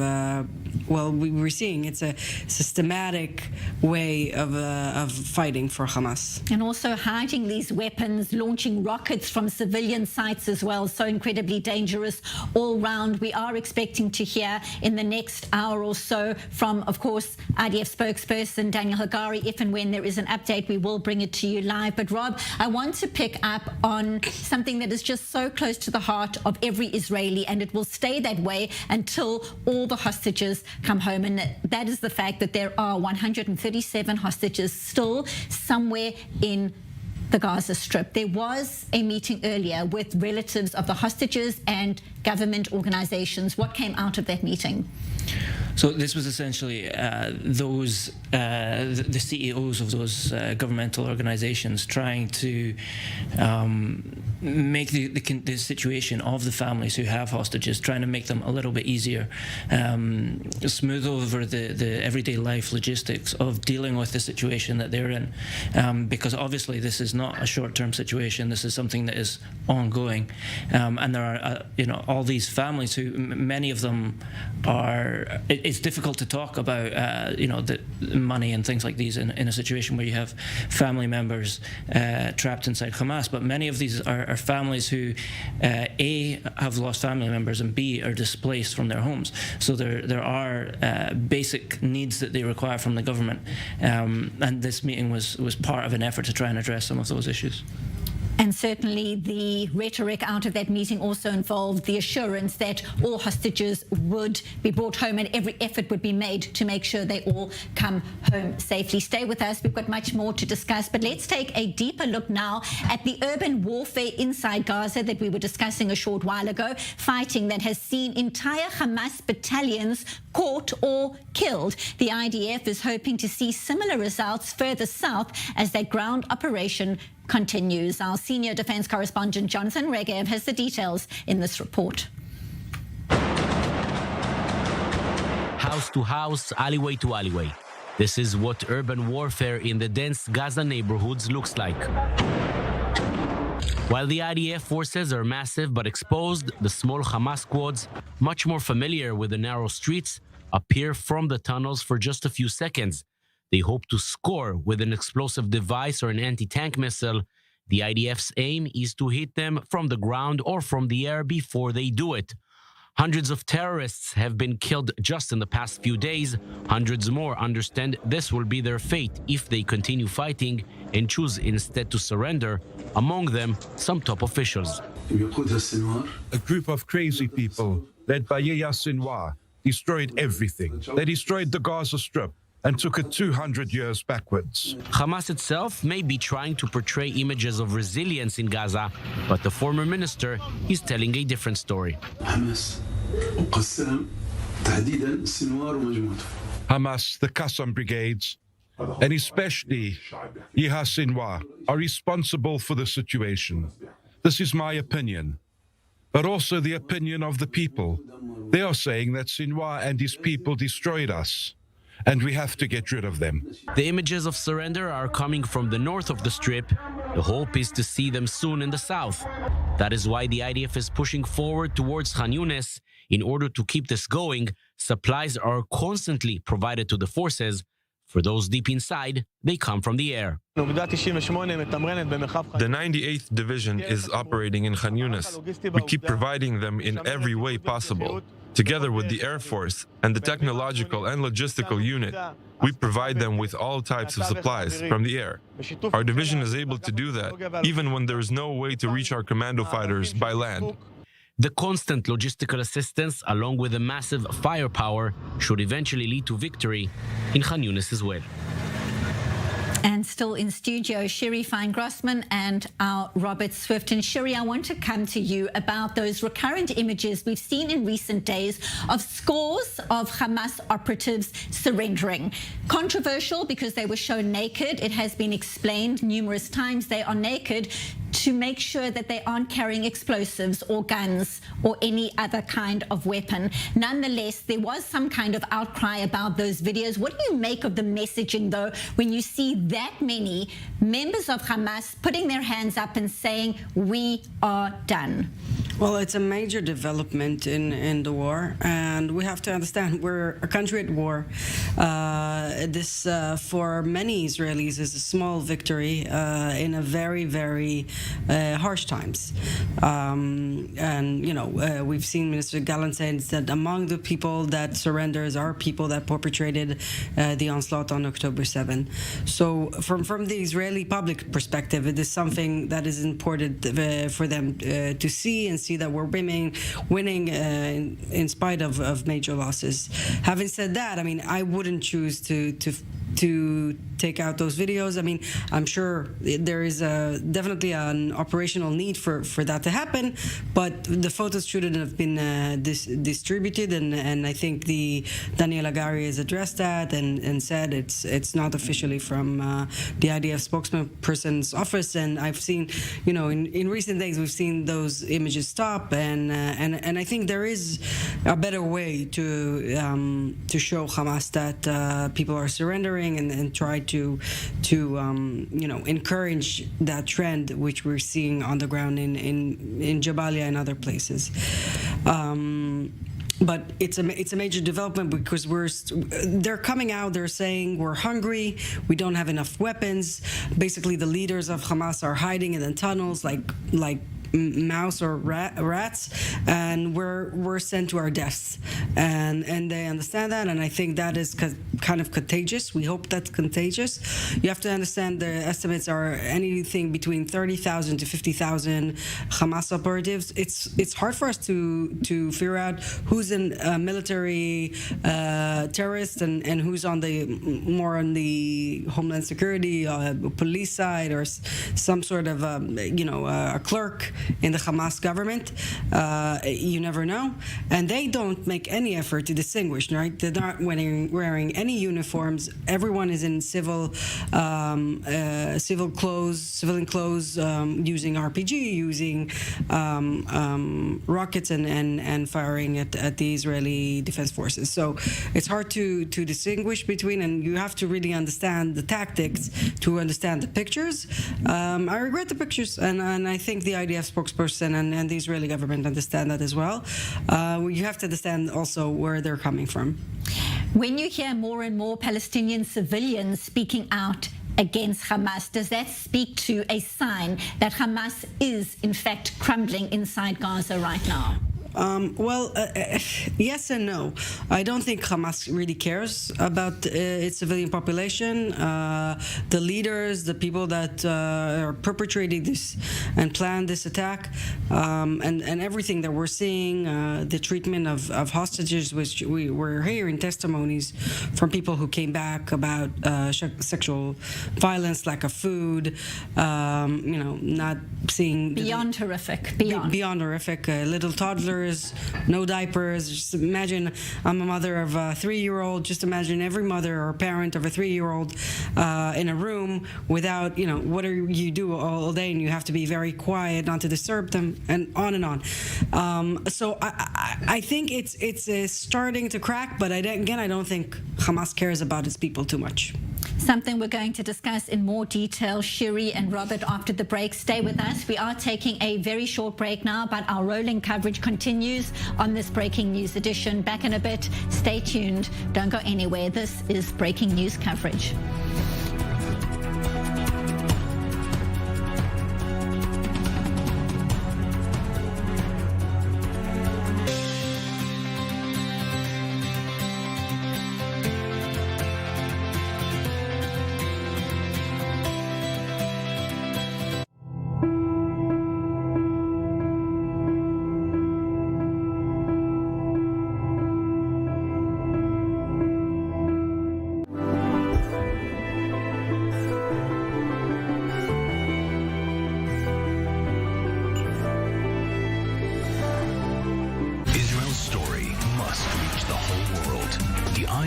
we're seeing it's a systematic way of fighting for Hamas. And also hiding these weapons, launching rockets from civilian sites as well, so incredibly dangerous all round. We are expecting to hear in the next hour or so from, of course, IDF spokesperson Daniel Hagari. If and when there is an update, we will bring it to you live. But Rob, I want to pick up on something that is just so close to the heart of every Israeli, and it will stay that way until all the hostages come home. And that is the fact that there are 137 hostages still somewhere in the Gaza Strip. There was a meeting earlier with relatives of the hostages and government organizations. What came out of that meeting? So this was essentially the CEOs of those governmental organizations trying to make the situation of the families who have hostages, trying to make them a little bit easier, smooth over the everyday life logistics of dealing with the situation that they're in, because obviously this is not a short-term situation. This is something that is ongoing, and there are all these families who many of them are. It's difficult to talk about the money and things like these in a situation where you have family members trapped inside Hamas. But many of these are families who A, have lost family members, and B, are displaced from their homes. So there are basic needs that they require from the government, and this meeting was part of an effort to try and address some of those issues. And certainly the rhetoric out of that meeting also involved the assurance that all hostages would be brought home and every effort would be made to make sure they all come home safely. Stay with us. We've got much more to discuss, but let's take a deeper look now at the urban warfare inside Gaza that we were discussing a short while ago, fighting that has seen entire Hamas battalions caught or killed. The IDF is hoping to see similar results further south as that ground operation continues. Our senior defense correspondent Jonathan Regev has the details in this report. House to house, alleyway to alleyway. This is what urban warfare in the dense Gaza neighborhoods looks like. While the IDF forces are massive but exposed, the small Hamas squads, much more familiar with the narrow streets, appear from the tunnels for just a few seconds. They hope to score with an explosive device or an anti-tank missile. The IDF's aim is to hit them from the ground or from the air before they do it. Hundreds of terrorists have been killed just in the past few days. Hundreds more understand this will be their fate if they continue fighting and choose instead to surrender, among them some top officials. A group of crazy people led by Yahya Sinwar destroyed everything. They destroyed the Gaza Strip and took it 200 years backwards. Hamas itself may be trying to portray images of resilience in Gaza, but the former minister is telling a different story. Hamas, the Qassam brigades, and especially Yahya Sinwar, are responsible for the situation. This is my opinion, but also the opinion of the people. They are saying that Sinwar and his people destroyed us, and we have to get rid of them. The images of surrender are coming from the north of the Strip. The hope is to see them soon in the south. That is why the IDF is pushing forward towards Khan Yunis. In order to keep this going, supplies are constantly provided to the forces. For those deep inside, they come from the air. The 98th Division is operating in Khan Yunis. We keep providing them in every way possible. Together with the Air Force and the technological and logistical unit, we provide them with all types of supplies from the air. Our division is able to do that, even when there is no way to reach our commando fighters by land. The constant logistical assistance, along with the massive firepower, should eventually lead to victory in Khan Yunis as well. And still in studio, Sherry Fine-Grossman and our Robert Swift. And Sherry, I want to come to you about those recurrent images we've seen in recent days of scores of Hamas operatives surrendering. Controversial because they were shown naked. It has been explained numerous times they are naked to make sure that they aren't carrying explosives or guns or any other kind of weapon. Nonetheless, there was some kind of outcry about those videos. What do you make of the messaging, though, when you see that many members of Hamas putting their hands up and saying, we are done? Well, it's a major development in the war, and we have to understand we're a country at war. This, for many Israelis, is a small victory in a very, very harsh times. And, you know, we've seen Minister Gallant say that among the people that surrenders are people that perpetrated the onslaught on October 7. So from the Israeli public perspective, it is something that is important for them to see and see that we're winning in spite of major losses. Having said that, I mean, I wouldn't choose to take out those videos. I mean, I'm sure there is definitely an operational need for that to happen, but the photos shouldn't have been distributed, and I think Daniel Hagari has addressed that and said it's not officially from the IDF spokesperson's office. And I've seen, you know, in recent days we've seen those images stop, and I think there is a better way to show Hamas that people are surrendering and try to you know, encourage that trend which we're seeing on the ground in Jabalia and other places. But it's a major development because they're coming out, they're saying we're hungry, we don't have enough weapons. Basically, the leaders of Hamas are hiding in the tunnels like mouse or rats, and we're sent to our deaths, and they understand that, and I think that is kind of contagious. We hope that's contagious. You have to understand the estimates are anything between 30,000 to 50,000 Hamas operatives. It's hard for us to figure out who's a military terrorist and who's more on the Homeland Security police side, or some sort of a clerk in the Hamas government. You never know. And they don't make any effort to distinguish, right? They're not wearing any uniforms. Everyone is in civilian clothes, using RPG, using rockets and firing at the Israeli Defense Forces. So it's hard to distinguish between, and you have to really understand the tactics to understand the pictures. I regret the pictures, and I think the IDF spokesperson and the Israeli government understand that as well. You have to understand also where they're coming from. When you hear more and more Palestinian civilians speaking out against Hamas, does that speak to a sign that Hamas is in fact crumbling inside Gaza right now? Yes and no. I don't think Hamas really cares about its civilian population. The leaders, the people that are perpetrating this and planned this attack, and everything that we're seeing, the treatment of hostages, which we were hearing testimonies from people who came back about sexual violence, lack of food, not seeing... Beyond horrific. Beyond horrific. Little toddlers, no diapers. Just imagine, I'm a mother of a 3-year-old. Just imagine every mother or parent of a 3-year-old in a room without, what do you do all day? And you have to be very quiet not to disturb them, and on and on. So I think it's starting to crack, but I don't think Hamas cares about its people too much. Something we're going to discuss in more detail, Shiri and Robert, after the break. Stay with us. We are taking a very short break now, but our rolling coverage continues on this Breaking News edition. Back in a bit. Stay tuned. Don't go anywhere. This is Breaking News coverage.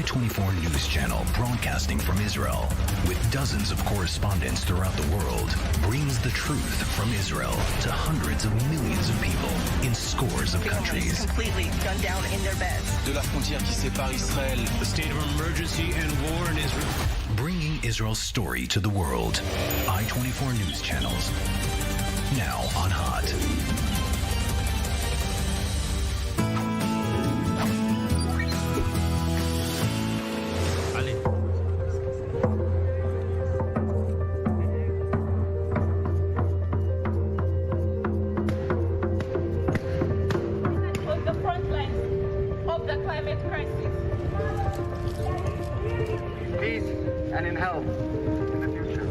I-24 News Channel, broadcasting from Israel, with dozens of correspondents throughout the world, brings the truth from Israel to hundreds of millions of people in scores of countries. Completely gunned down in their beds. De la frontière qui sépare Israël, the state of emergency and war in Israel. Bringing Israel's story to the world. I-24 News Channels. Now on Hot. And in health in the future.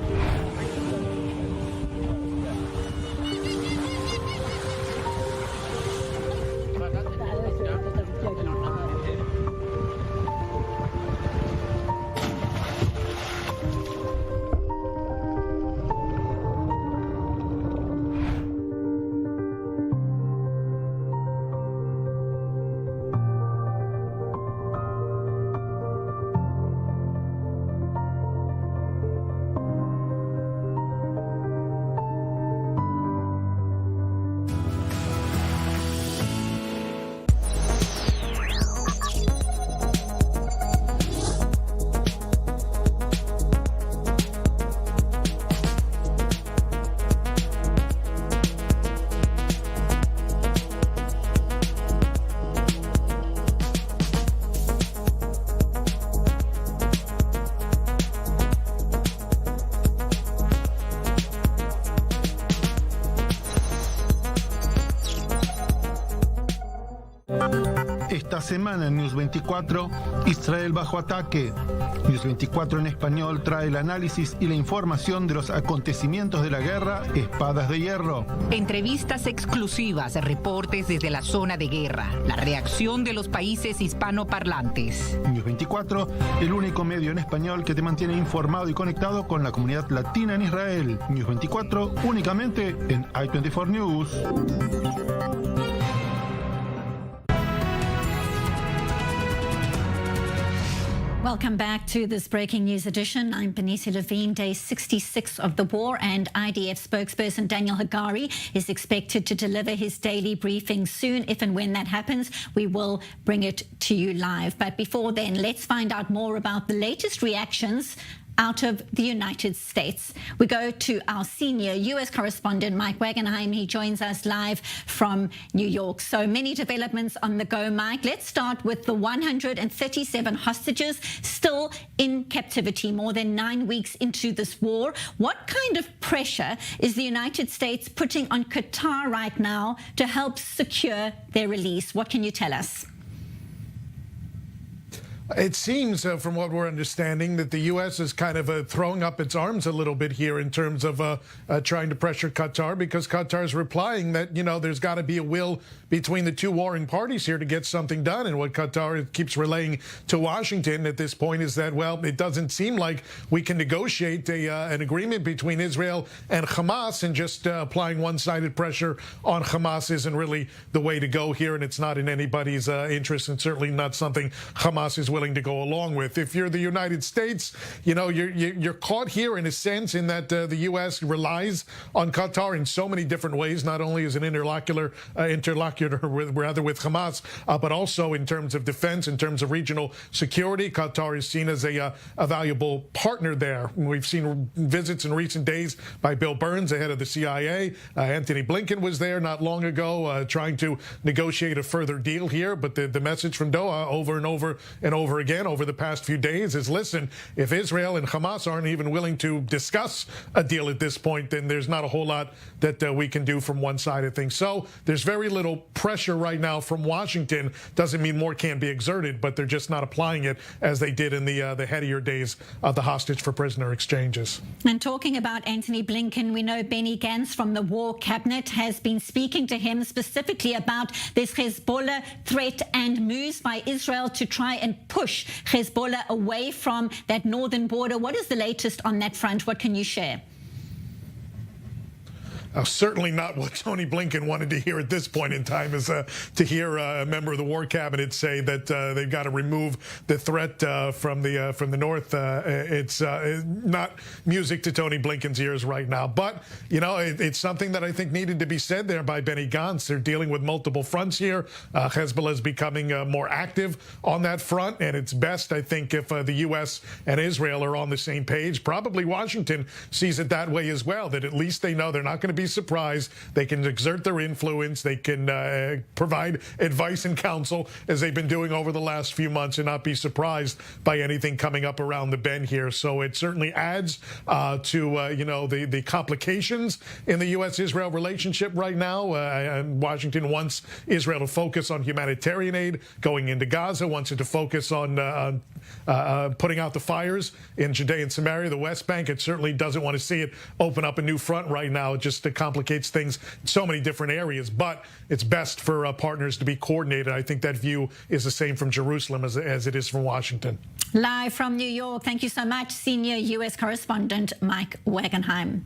Esta semana en News 24, Israel bajo ataque. News 24 en español trae el análisis y la información de los acontecimientos de la guerra Espadas de Hierro. Entrevistas exclusivas, reportes desde la zona de guerra, la reacción de los países hispanoparlantes. News 24, el único medio en español que te mantiene informado y conectado con la comunidad latina en Israel. News 24, únicamente en I-24 News. Welcome back to this breaking news edition. I'm Benita Levine. Day 66 of the war, and IDF spokesperson Daniel Hagari is expected to deliver his daily briefing soon. If and when that happens, we will bring it to you live. But before then, let's find out more about the latest reactions out of the United States. We go to our senior U.S. correspondent, Mike Wagenheim. He joins us live from New York. So many developments on the go, Mike. Let's start with the 137 hostages still in captivity more than 9 weeks into this war. What kind of pressure is the United States putting on Qatar right now to help secure their release? What can you tell us? It seems, from what we're understanding, that the U.S. is kind of throwing up its arms a little bit here in terms of trying to pressure Qatar, because Qatar is replying that, you know, there's got to be a will between the two warring parties here to get something done. And what Qatar keeps relaying to Washington at this point is that, well, it doesn't seem like we can negotiate an agreement between Israel and Hamas, and just applying one-sided pressure on Hamas isn't really the way to go here, and it's not in anybody's interest, and certainly not something Hamas is willing to go along with. If you're the United States, you know, you're caught here in a sense in that the U.S. relies on Qatar in so many different ways, not only as an interlocutor with Hamas, but also in terms of defense, in terms of regional security. Qatar is seen as a valuable partner there. We've seen visits in recent days by Bill Burns, the head of the CIA. Anthony Blinken was there not long ago trying to negotiate a further deal here. But the message from Doha over and over and over again over the past few days is, listen, if Israel and Hamas aren't even willing to discuss a deal at this point, then there's not a whole lot that we can do from one side of things. So there's very little pressure right now from Washington. Doesn't mean more can't be exerted, but they're just not applying it as they did in the headier days of the hostage for prisoner exchanges. And talking about Anthony Blinken, we know Benny Gantz from the War Cabinet has been speaking to him specifically about this Hezbollah threat and moves by Israel to try and push Hezbollah away from that northern border. What is the latest on that front? What can you share? certainly not what Tony Blinken wanted to hear at this point in time, is to hear a member of the War Cabinet say that they've got to remove the threat from the north. It's not music to Tony Blinken's ears right now. But, you know, it's something that I think needed to be said there by Benny Gantz. They're dealing with multiple fronts here. Hezbollah is becoming more active on that front, and it's best, I think, if the U.S. and Israel are on the same page. Probably Washington sees it that way as well, that at least they know they're not going to be surprised. They can exert their influence. They can provide advice and counsel, as they've been doing over the last few months, and not be surprised by anything coming up around the bend here. So it certainly adds to, you know, the complications in the U.S.-Israel relationship right now. And Washington wants Israel to focus on humanitarian aid going into Gaza, wants it to focus on putting out the fires in Judea and Samaria, the West Bank. It certainly doesn't want to see it open up a new front right now. It just complicates things in so many different areas. But it's best for partners to be coordinated. I think that view is the same from Jerusalem as it is from Washington. Live from New York, thank you so much, senior U.S. correspondent Mike Wagenheim.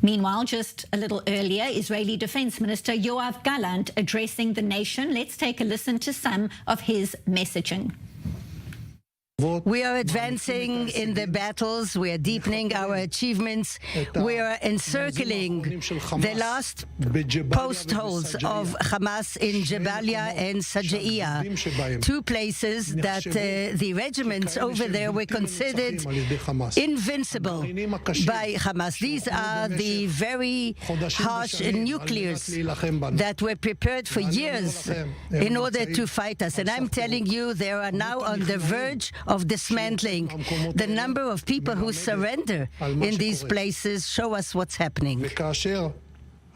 Meanwhile, just a little earlier, Israeli Defense Minister Yoav Gallant addressing the nation. Let's take a listen to some of his messaging. We are advancing in the battles. We are deepening our achievements. We are encircling the last post holes of Hamas in Jabalia and Sajaiya, two places that the regiments over there were considered invincible by Hamas. These are the very harsh nuclears that were prepared for years in order to fight us. And I'm telling you, they are now on the verge of dismantling. The number of people who surrender in these places show us what's happening.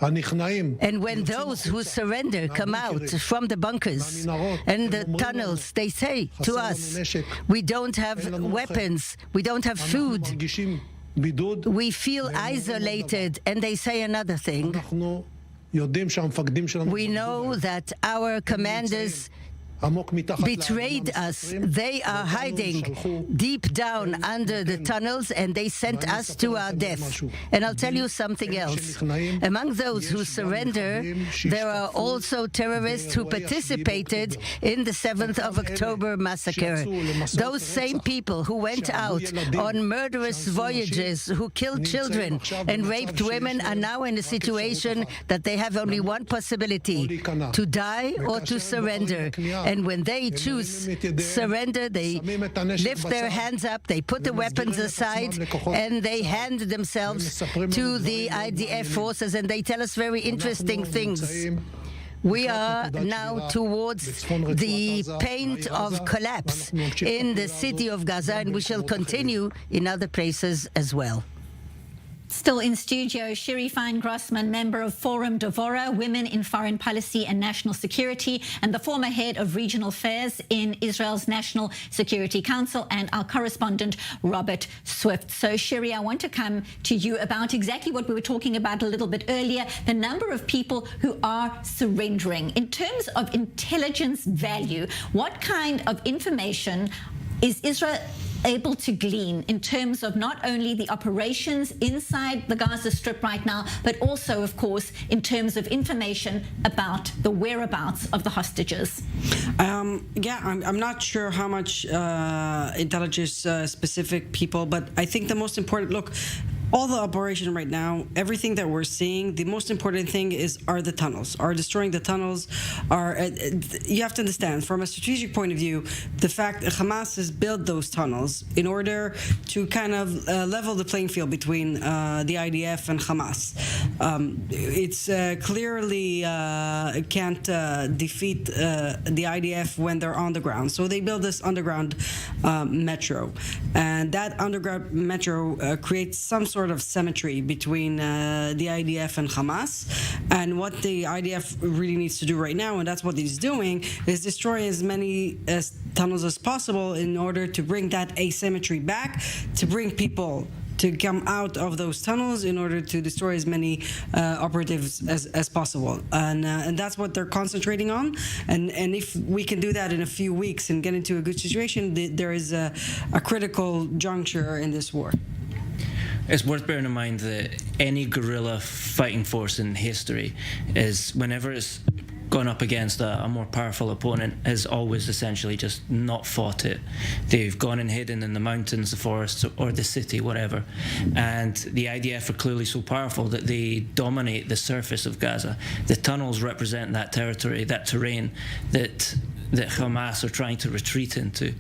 And when those who surrender come out from the bunkers and the tunnels, they say to us, we don't have weapons, we don't have food, we feel isolated. And they say another thing. We know that our commanders betrayed us. They are hiding deep down under the tunnels, and they sent us to our death. And I'll tell you something else. Among those who surrender, there are also terrorists who participated in the 7th of October massacre. Those same people who went out on murderous voyages, who killed children and raped women, are now in a situation that they have only one possibility: to die or to surrender. And when they choose surrender, they lift their hands up, they put the weapons aside, and they hand themselves to the IDF forces, and they tell us very interesting things. We are now towards the point of collapse in the city of Gaza, and we shall continue in other places as well. Still in studio, Shiri Fein-Grossman, member of Forum Devora, Women in Foreign Policy and National Security, and the former head of regional affairs in Israel's National Security Council, and our correspondent, Robert Swift. So, Shiri, I want to come to you about exactly what we were talking about a little bit earlier, the number of people who are surrendering. In terms of intelligence value, what kind of information is Israel able to glean in terms of not only the operations inside the Gaza Strip right now, but also, of course, in terms of information about the whereabouts of the hostages? Yeah, I'm not sure how much intelligence specific people, but I think the most important, look, all the operation right now, everything that we're seeing, the most important thing are the tunnels, are destroying the tunnels. You have to understand, from a strategic point of view, the fact that Hamas has built those tunnels in order to kind of level the playing field between the IDF and Hamas. It's clearly can't defeat the IDF when they're on the ground. So they build this underground metro. And that underground metro creates some sort of symmetry between the IDF and Hamas. And what the IDF really needs to do right now, and that's what he's doing, is destroy as many tunnels as possible in order to bring that asymmetry back, to bring people to come out of those tunnels in order to destroy as many operatives as possible. And that's what they're concentrating on. And if we can do that in a few weeks and get into a good situation, there is a critical juncture in this war. It's worth bearing in mind that any guerrilla fighting force in history is, whenever it's gone up against a more powerful opponent, has always essentially just not fought it. They've gone and hidden in the mountains, the forests, or the city, whatever. And the IDF are clearly so powerful that they dominate the surface of Gaza. The tunnels represent that territory, that terrain that Hamas are trying to retreat into.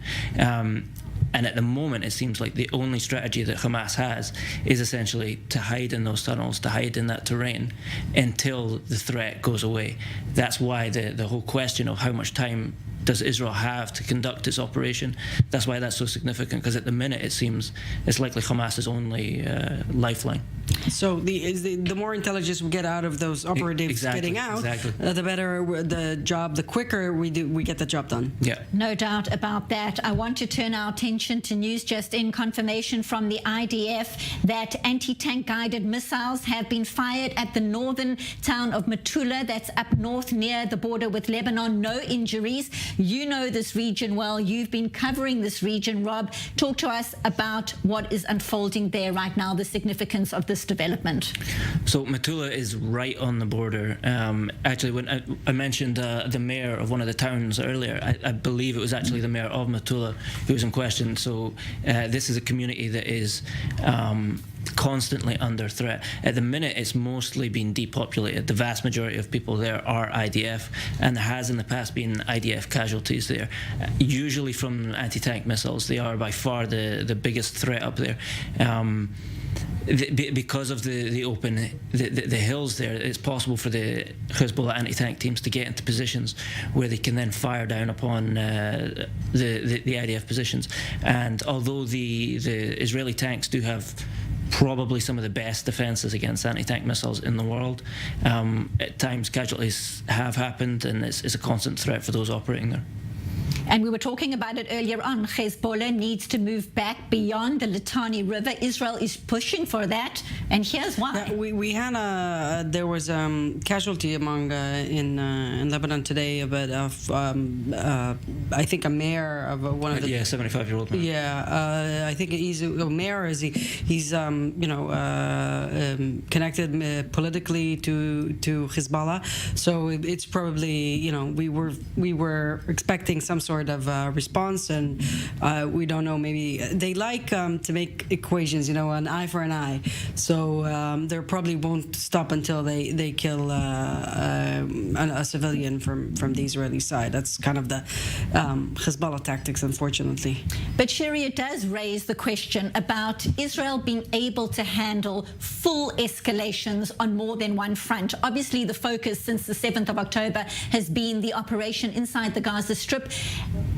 And at the moment, it seems like the only strategy that Hamas has is essentially to hide in those tunnels, to hide in that terrain until the threat goes away. That's why the whole question of how much time does Israel have to conduct its operation, that's why that's so significant, because at the minute it seems it's likely Hamas's only lifeline. So the more intelligence we get out of those operatives getting out, the better the quicker we get the job done. Yeah. No doubt about that. I want to turn our attention to news just in confirmation from the IDF that anti-tank guided missiles have been fired at the northern town of Metula, that's up north near the border with Lebanon. No injuries. You know this region well. You've been covering this region. Rob, talk to us about what is unfolding there right now, the significance of this development. So Metula is right on the border. Actually, when I mentioned the mayor of one of the towns earlier, I believe it was actually the mayor of Metula who was in question. So this is a community that is constantly under threat. At the minute, it's mostly been depopulated. The vast majority of people there are IDF, and there has in the past been IDF casualties there, usually from anti-tank missiles. They are by far the biggest threat up there. Because of the open the hills there, it's possible for the Hezbollah anti-tank teams to get into positions where they can then fire down upon the IDF positions. And although the Israeli tanks do have probably some of the best defenses against anti-tank missiles in the world, at times casualties have happened, and it's a constant threat for those operating there. And we were talking about it earlier on. Hezbollah needs to move back beyond the Litani River. Israel is pushing for that, and here's why. Yeah, we had there was casualty among in Lebanon today of I think a mayor of one of the 75-year-old man. Yeah, I think he's a mayor. He's connected politically to Hezbollah, so it's probably we were expecting some sort of response, and we don't know. Maybe they like to make equations, an eye for an eye. So they probably won't stop until they kill a civilian from the Israeli side. That's kind of the Hezbollah tactics, unfortunately. But Sherry, it does raise the question about Israel being able to handle full escalations on more than one front. Obviously, the focus since the 7th of October has been the operation inside the Gaza Strip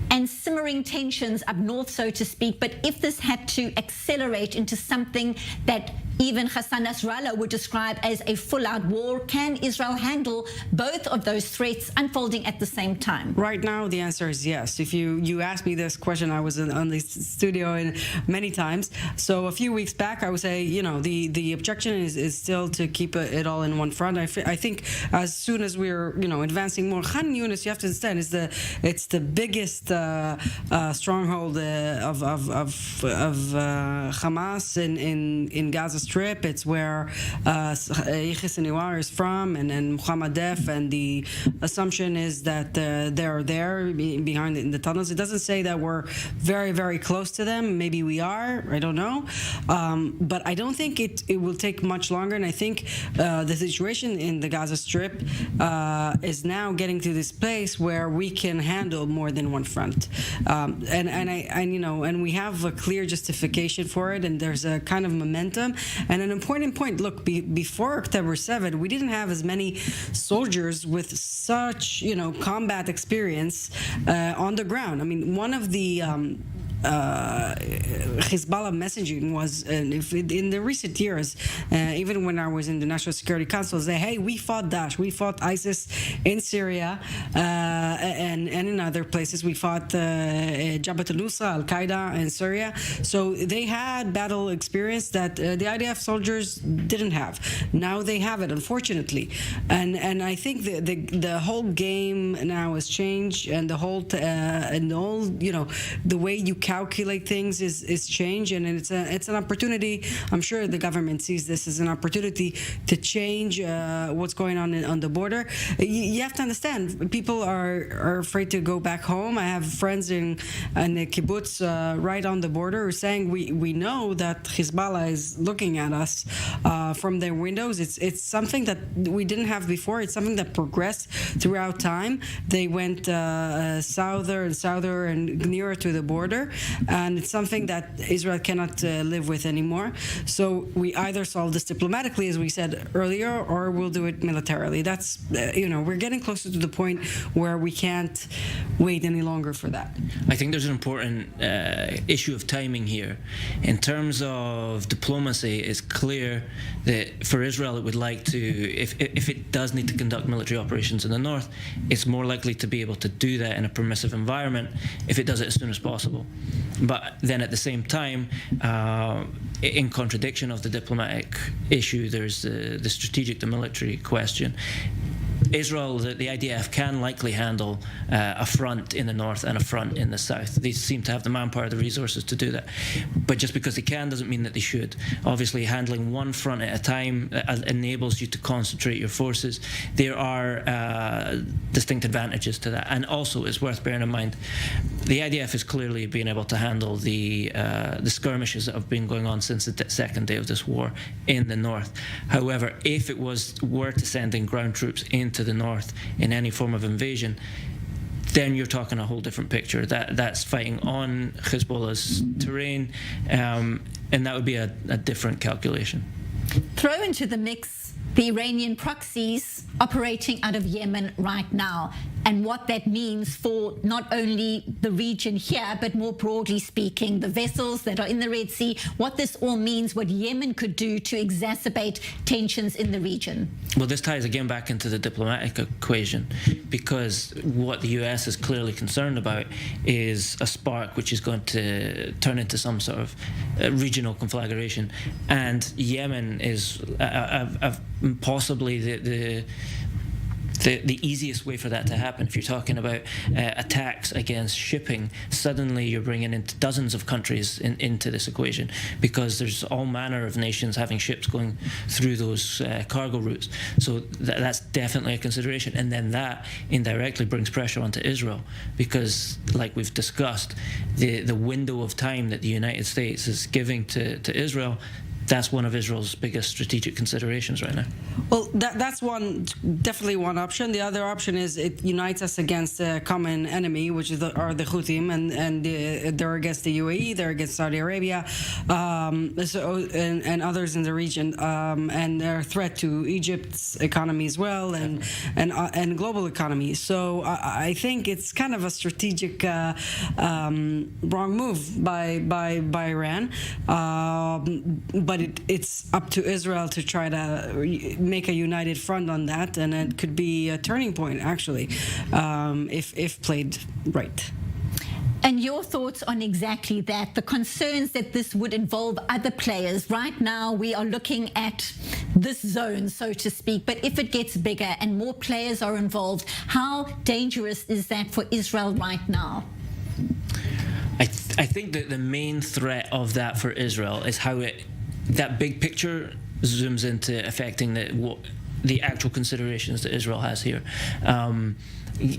and simmering tensions up north, so to speak. But if this had to accelerate into something that even Hassan Nasrallah would describe as a full-out war, can Israel handle both of those threats unfolding at the same time? Right now, the answer is yes. If you asked me this question, I was on the studio many times. So a few weeks back, I would say, the objection is still to keep it all in one front. I think as soon as we're, advancing more, Khan Yunis, you have to understand, it's the biggest stronghold of Hamas in Gaza Strip. It's where Yahya Sinwar is from, and Muhammad Def, and the assumption is that they're there behind in the tunnels. It doesn't say that we're very, very close to them. Maybe we are. I don't know. But I don't think it will take much longer. And I think the situation in the Gaza Strip is now getting to this place where we can handle more than one front. And we have a clear justification for it, and there's a kind of momentum. And an important point, look, before October 7, we didn't have as many soldiers with such, combat experience on the ground. I mean, one of the Hezbollah messaging was, in the recent years, even when I was in the National Security Council, say, hey, we fought Daesh, we fought ISIS in Syria and in other places. We fought Jabhat al-Nusra, Al-Qaeda in Syria. So they had battle experience that the IDF soldiers didn't have. Now they have it, unfortunately. And I think the whole game now has changed, and the whole the way you calculate things is change, and it's an opportunity. I'm sure the government sees this as an opportunity to change what's going on the border. You have to understand, people are afraid to go back home. I have friends in the kibbutz right on the border who are saying we know that Hezbollah is looking at us from their windows. It's something that we didn't have before. It's something that progressed throughout time. They went souther and nearer to the border, and it's something that Israel cannot live with anymore. So we either solve this diplomatically, as we said earlier, or we'll do it militarily. That's we're getting closer to the point where we can't wait any longer for that. I think there's an important issue of timing here. In terms of diplomacy, it's clear that for Israel, it would like to, if it does need to conduct military operations in the north, it's more likely to be able to do that in a permissive environment if it does it as soon as possible. But then at the same time, in contradiction of the diplomatic issue, there's the strategic, the military question. Israel, the IDF can likely handle a front in the north and a front in the south. They seem to have the manpower, the resources to do that. But just because they can doesn't mean that they should. Obviously, handling one front at a time enables you to concentrate your forces. There are distinct advantages to that. And also, it's worth bearing in mind, the IDF has clearly been able to handle the skirmishes that have been going on since the second day of this war in the north. However, if it were to send in ground troops into the north in any form of invasion, then you're talking a whole different picture. That's fighting on Hezbollah's terrain, and that would be a different calculation. Throw into the mix the Iranian proxies operating out of Yemen right now, and what that means for not only the region here, but more broadly speaking, the vessels that are in the Red Sea, what this all means, what Yemen could do to exacerbate tensions in the region. Well, this ties again back into the diplomatic equation, because what the US is clearly concerned about is a spark which is going to turn into some sort of regional conflagration. And Yemen is possibly the easiest way for that to happen. If you're talking about attacks against shipping, suddenly you're bringing in dozens of countries into this equation, because there's all manner of nations having ships going through those cargo routes. So that's definitely a consideration. And then that indirectly brings pressure onto Israel, because, like we've discussed, the window of time that the United States is giving to Israel, that's one of Israel's biggest strategic considerations right now. Well, that's definitely one option. The other option is it unites us against a common enemy, which are the Houthim, and they're against the UAE, they're against Saudi Arabia, and others in the region, and they're a threat to Egypt's economy as well, and global economy. So I think it's kind of a strategic wrong move by Iran, but it's up to Israel to try to make a united front on that, and it could be a turning point, actually, if played right. And your thoughts on exactly that, the concerns that this would involve other players. Right now, we are looking at this zone, so to speak, but if it gets bigger and more players are involved, how dangerous is that for Israel right now? I think that the main threat of that for Israel is how that big picture zooms into affecting the actual considerations that Israel has here.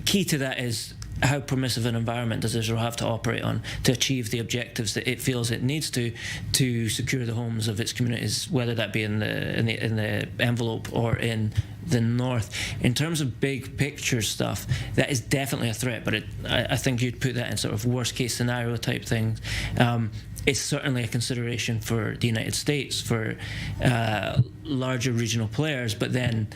Key to that is how permissive an environment does Israel have to operate on to achieve the objectives that it feels it needs to secure the homes of its communities, whether that be in the envelope or in the north. In terms of big picture stuff, that is definitely a threat, but I think you'd put that in sort of worst case scenario type things. It's certainly a consideration for the United States, for larger regional players, but then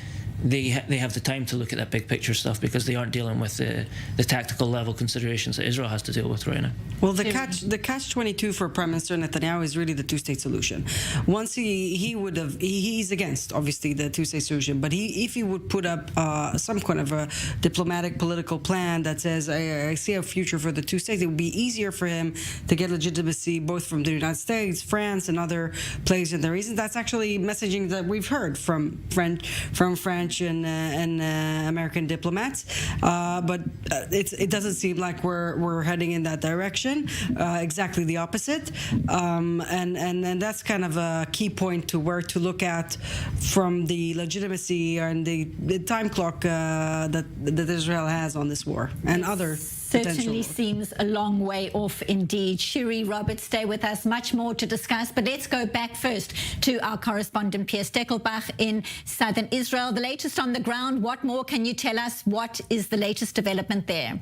they have the time to look at that big picture stuff, because they aren't dealing with the tactical level considerations that Israel has to deal with right now. Well, the catch-22 for Prime Minister Netanyahu is really the two-state solution. Once he's against, obviously, the two-state solution, but if he would put up some kind of a diplomatic political plan that says, I see a future for the two states, it would be easier for him to get legitimacy both from the United States, France, and other places in the region. That's actually messaging that we've heard from French French and American diplomats, but it doesn't seem like we're heading in that direction. Exactly the opposite, and that's kind of a key point to where to look at from the legitimacy and the time clock that Israel has on this war and other. Certainly seems a long way off indeed. Shiri Roberts, stay with us. Much more to discuss, but let's go back first to our correspondent Pierre Steckelbach in southern Israel. The latest on the ground, what more can you tell us? What is the latest development there?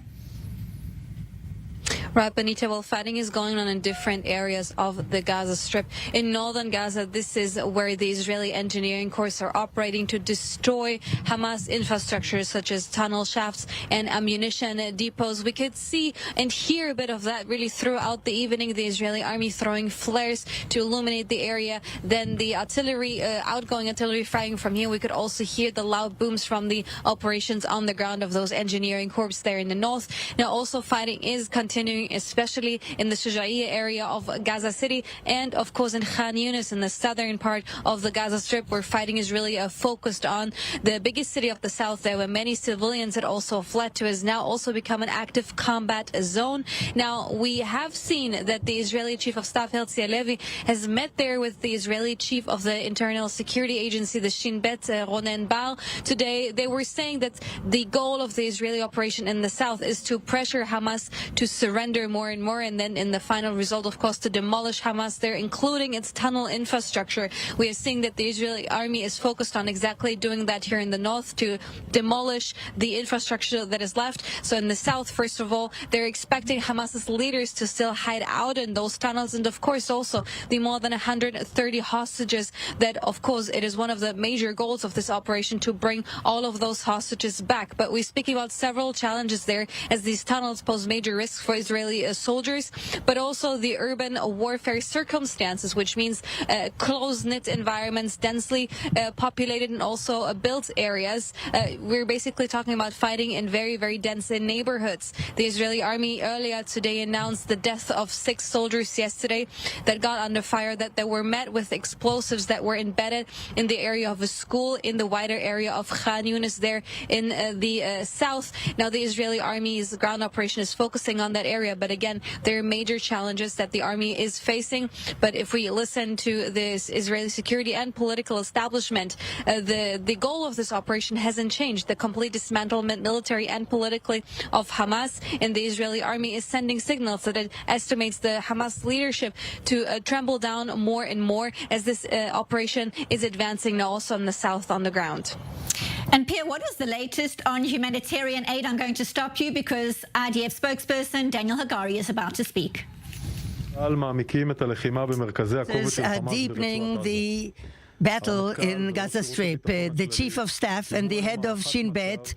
Right, Benita, well, fighting is going on in different areas of the Gaza Strip. In northern Gaza, this is where the Israeli engineering corps are operating to destroy Hamas infrastructure, such as tunnel shafts and ammunition depots. We could see and hear a bit of that really throughout the evening. The Israeli army throwing flares to illuminate the area. Then the artillery, outgoing artillery firing from here. We could also hear the loud booms from the operations on the ground of those engineering corps there in the north. Now, also fighting is continuing, especially in the Shujaiya area of Gaza City and, of course, in Khan Yunis in the southern part of the Gaza Strip, where fighting is really focused on. The biggest city of the south there, where many civilians had also fled to, has now also become an active combat zone. Now, we have seen that the Israeli Chief of Staff, Herzi Halevi, has met there with the Israeli Chief of the Internal Security Agency, the Shin Bet, Ronen Bar. Today, they were saying that the goal of the Israeli operation in the south is to pressure Hamas to surrender more and more, and then in the final result, of course, to demolish Hamas there, including its tunnel infrastructure. We are seeing that the Israeli army is focused on exactly doing that here in the north, to demolish the infrastructure that is left. So in the south, first of all, they're expecting Hamas's leaders to still hide out in those tunnels, and of course also the more than 130 hostages that, of course, it is one of the major goals of this operation to bring all of those hostages back. But we're speaking about several challenges there, as these tunnels pose major risks for Israeli soldiers, but also the urban warfare circumstances, which means close-knit environments, densely populated and also built areas. We're basically talking about fighting in very, very dense neighborhoods. The Israeli army earlier today announced the death of 6 soldiers yesterday that got under fire, that they were met with explosives that were embedded in the area of a school in the wider area of Khan Yunis there in the south. Now, the Israeli army's ground operation is focusing on that area, but again, there are major challenges that the army is facing. But if we listen to this Israeli security and political establishment, the goal of this operation hasn't changed. The complete dismantlement, military and politically, of Hamas, and the Israeli army is sending signals that it estimates the Hamas leadership to tremble down more and more as this operation is advancing now also in the south on the ground. And Pierre, what is the latest on humanitarian aid? I'm going to stop you because IDF spokesperson Daniel Hagari is about to speak. This is deepening the battle in Gaza Strip. The Chief of Staff and the head of Shin Bet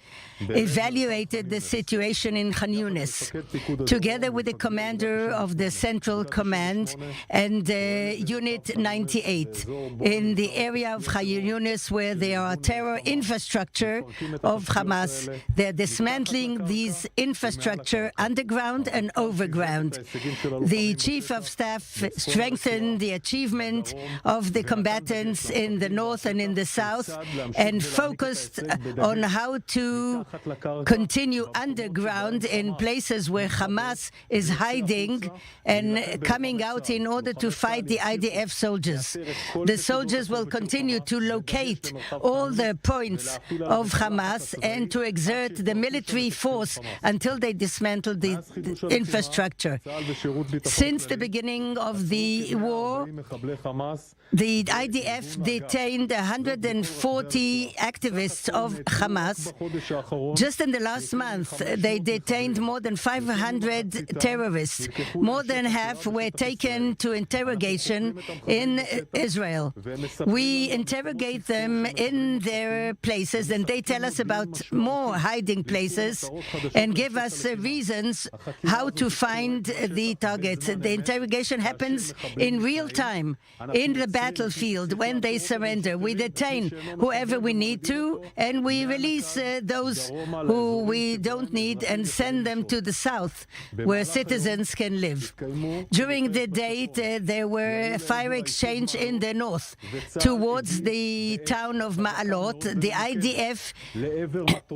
evaluated the situation in Khan Yunis, together with the commander of the Central Command and Unit 98, in the area of Khan Yunis where there are terror infrastructure of Hamas. They're dismantling these infrastructure underground and overground. The Chief of Staff strengthened the achievement of the combatants in the north and in the south, and focused on how to continue underground in places where Hamas is hiding and coming out in order to fight the IDF soldiers. The soldiers will continue to locate all the points of Hamas and to exert the military force until they dismantle the infrastructure. Since the beginning of the war, the IDF detained 140 activists of Hamas. Just in the last month, they detained more than 500 terrorists. More than half were taken to interrogation in Israel. We interrogate them in their places, and they tell us about more hiding places and give us reasons how to find the targets. The interrogation happens in real time, in the battlefield, when they they surrender. We detain whoever we need to, and we release those who we don't need and send them to the south, where citizens can live. During the date, there were fire exchange in the north towards the town of Ma'alot. The IDF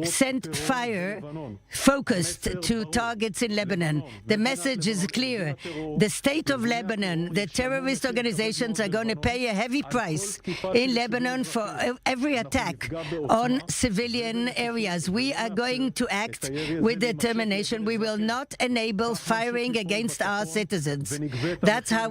sent fire focused to targets in Lebanon. The message is clear. The state of Lebanon, the terrorist organizations are going to pay a heavy price in Lebanon for every attack on civilian areas. We are going to act with determination. We will not enable firing against our citizens. That's how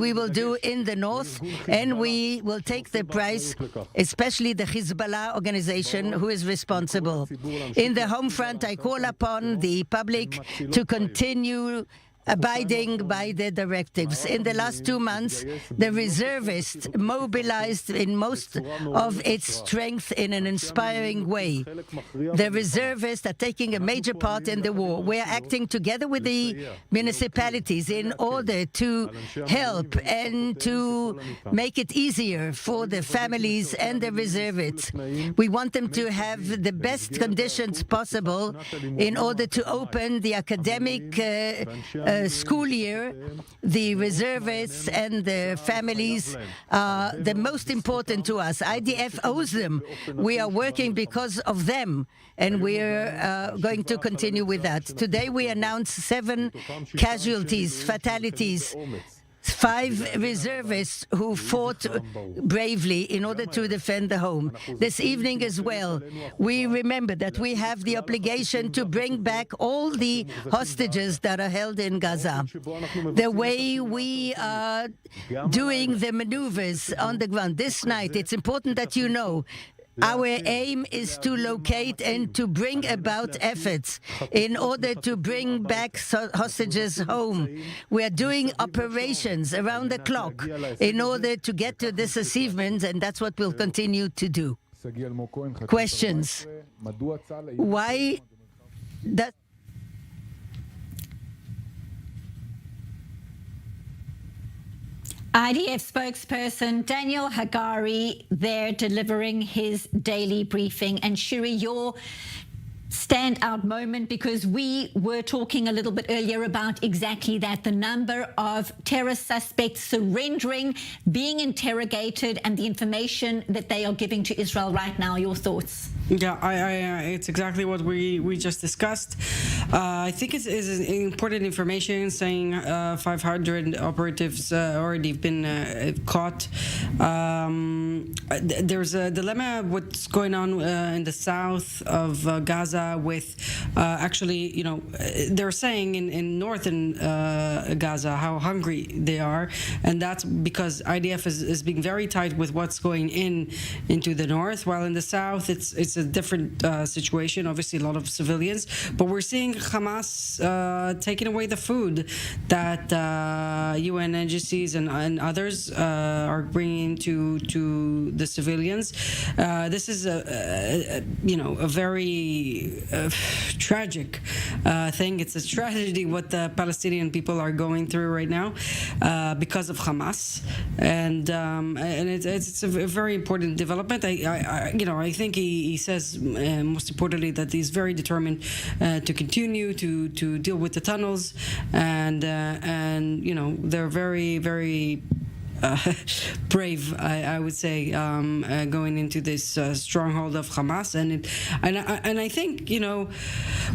we will do in the north, and we will take the price, especially the Hezbollah organization, who is responsible. In the home front, I call upon the public to continue abiding by the directives. In the last 2 months, the reservists mobilized in most of its strength in an inspiring way. The reservists are taking a major part in the war. We are acting together with the municipalities in order to help and to make it easier for the families and the reservists. We want them to have the best conditions possible in order to open the academic school year. The reservists and the families are the most important to us. IDF owes them. We are working because of them, and we're going to continue with that. Today we announced 7 casualties, fatalities. 5 reservists who fought bravely in order to defend the home. This evening as well, we remember that we have the obligation to bring back all the hostages that are held in Gaza. The way we are doing the maneuvers on the ground this night, it's important that you know, our aim is to locate and to bring about efforts in order to bring back hostages home. We are doing operations around the clock in order to get to this achievement, and that's what we'll continue to do. Questions? Why does IDF spokesperson Daniel Hagari there delivering his daily briefing. And Shuri, your standout moment, because we were talking a little bit earlier about exactly that, the number of terror suspects surrendering, being interrogated, and the information that they are giving to Israel right now. Your thoughts? Yeah, it's exactly what we just discussed. I think it's important information saying 500 operatives already been caught. There's a dilemma what's going on in the south of Gaza with actually, you know, they're saying in northern Gaza how hungry they are, and that's because IDF is being very tight with what's going into the north, while in the south it's a different situation. Obviously, a lot of civilians, but we're seeing Hamas taking away the food that UN agencies and others are bringing to the civilians. This is a very tragic thing. It's a tragedy what the Palestinian people are going through right now because of Hamas, and it's a very important development. I think he says most importantly that he's very determined to continue to deal with the tunnels, and they're very, very brave, I would say, going into this stronghold of Hamas, and I think,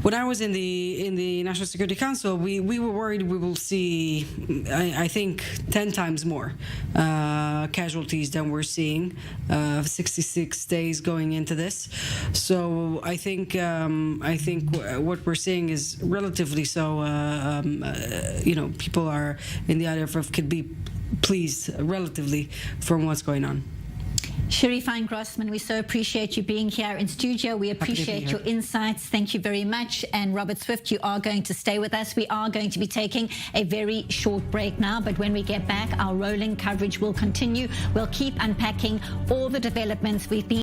when I was in the National Security Council, we were worried we will see, I think, 10 times more casualties than we're seeing, 66 days going into this. So I think what we're seeing is relatively so. People are in the IDF could be pleased relatively from what's going on. Shuri Fine-Grossman, we so appreciate you being here in studio. We appreciate your insights. Thank you very much. And Robert Swift, you are going to stay with us. We are going to be taking a very short break now, but when we get back, our rolling coverage will continue. We'll keep unpacking all the developments we've been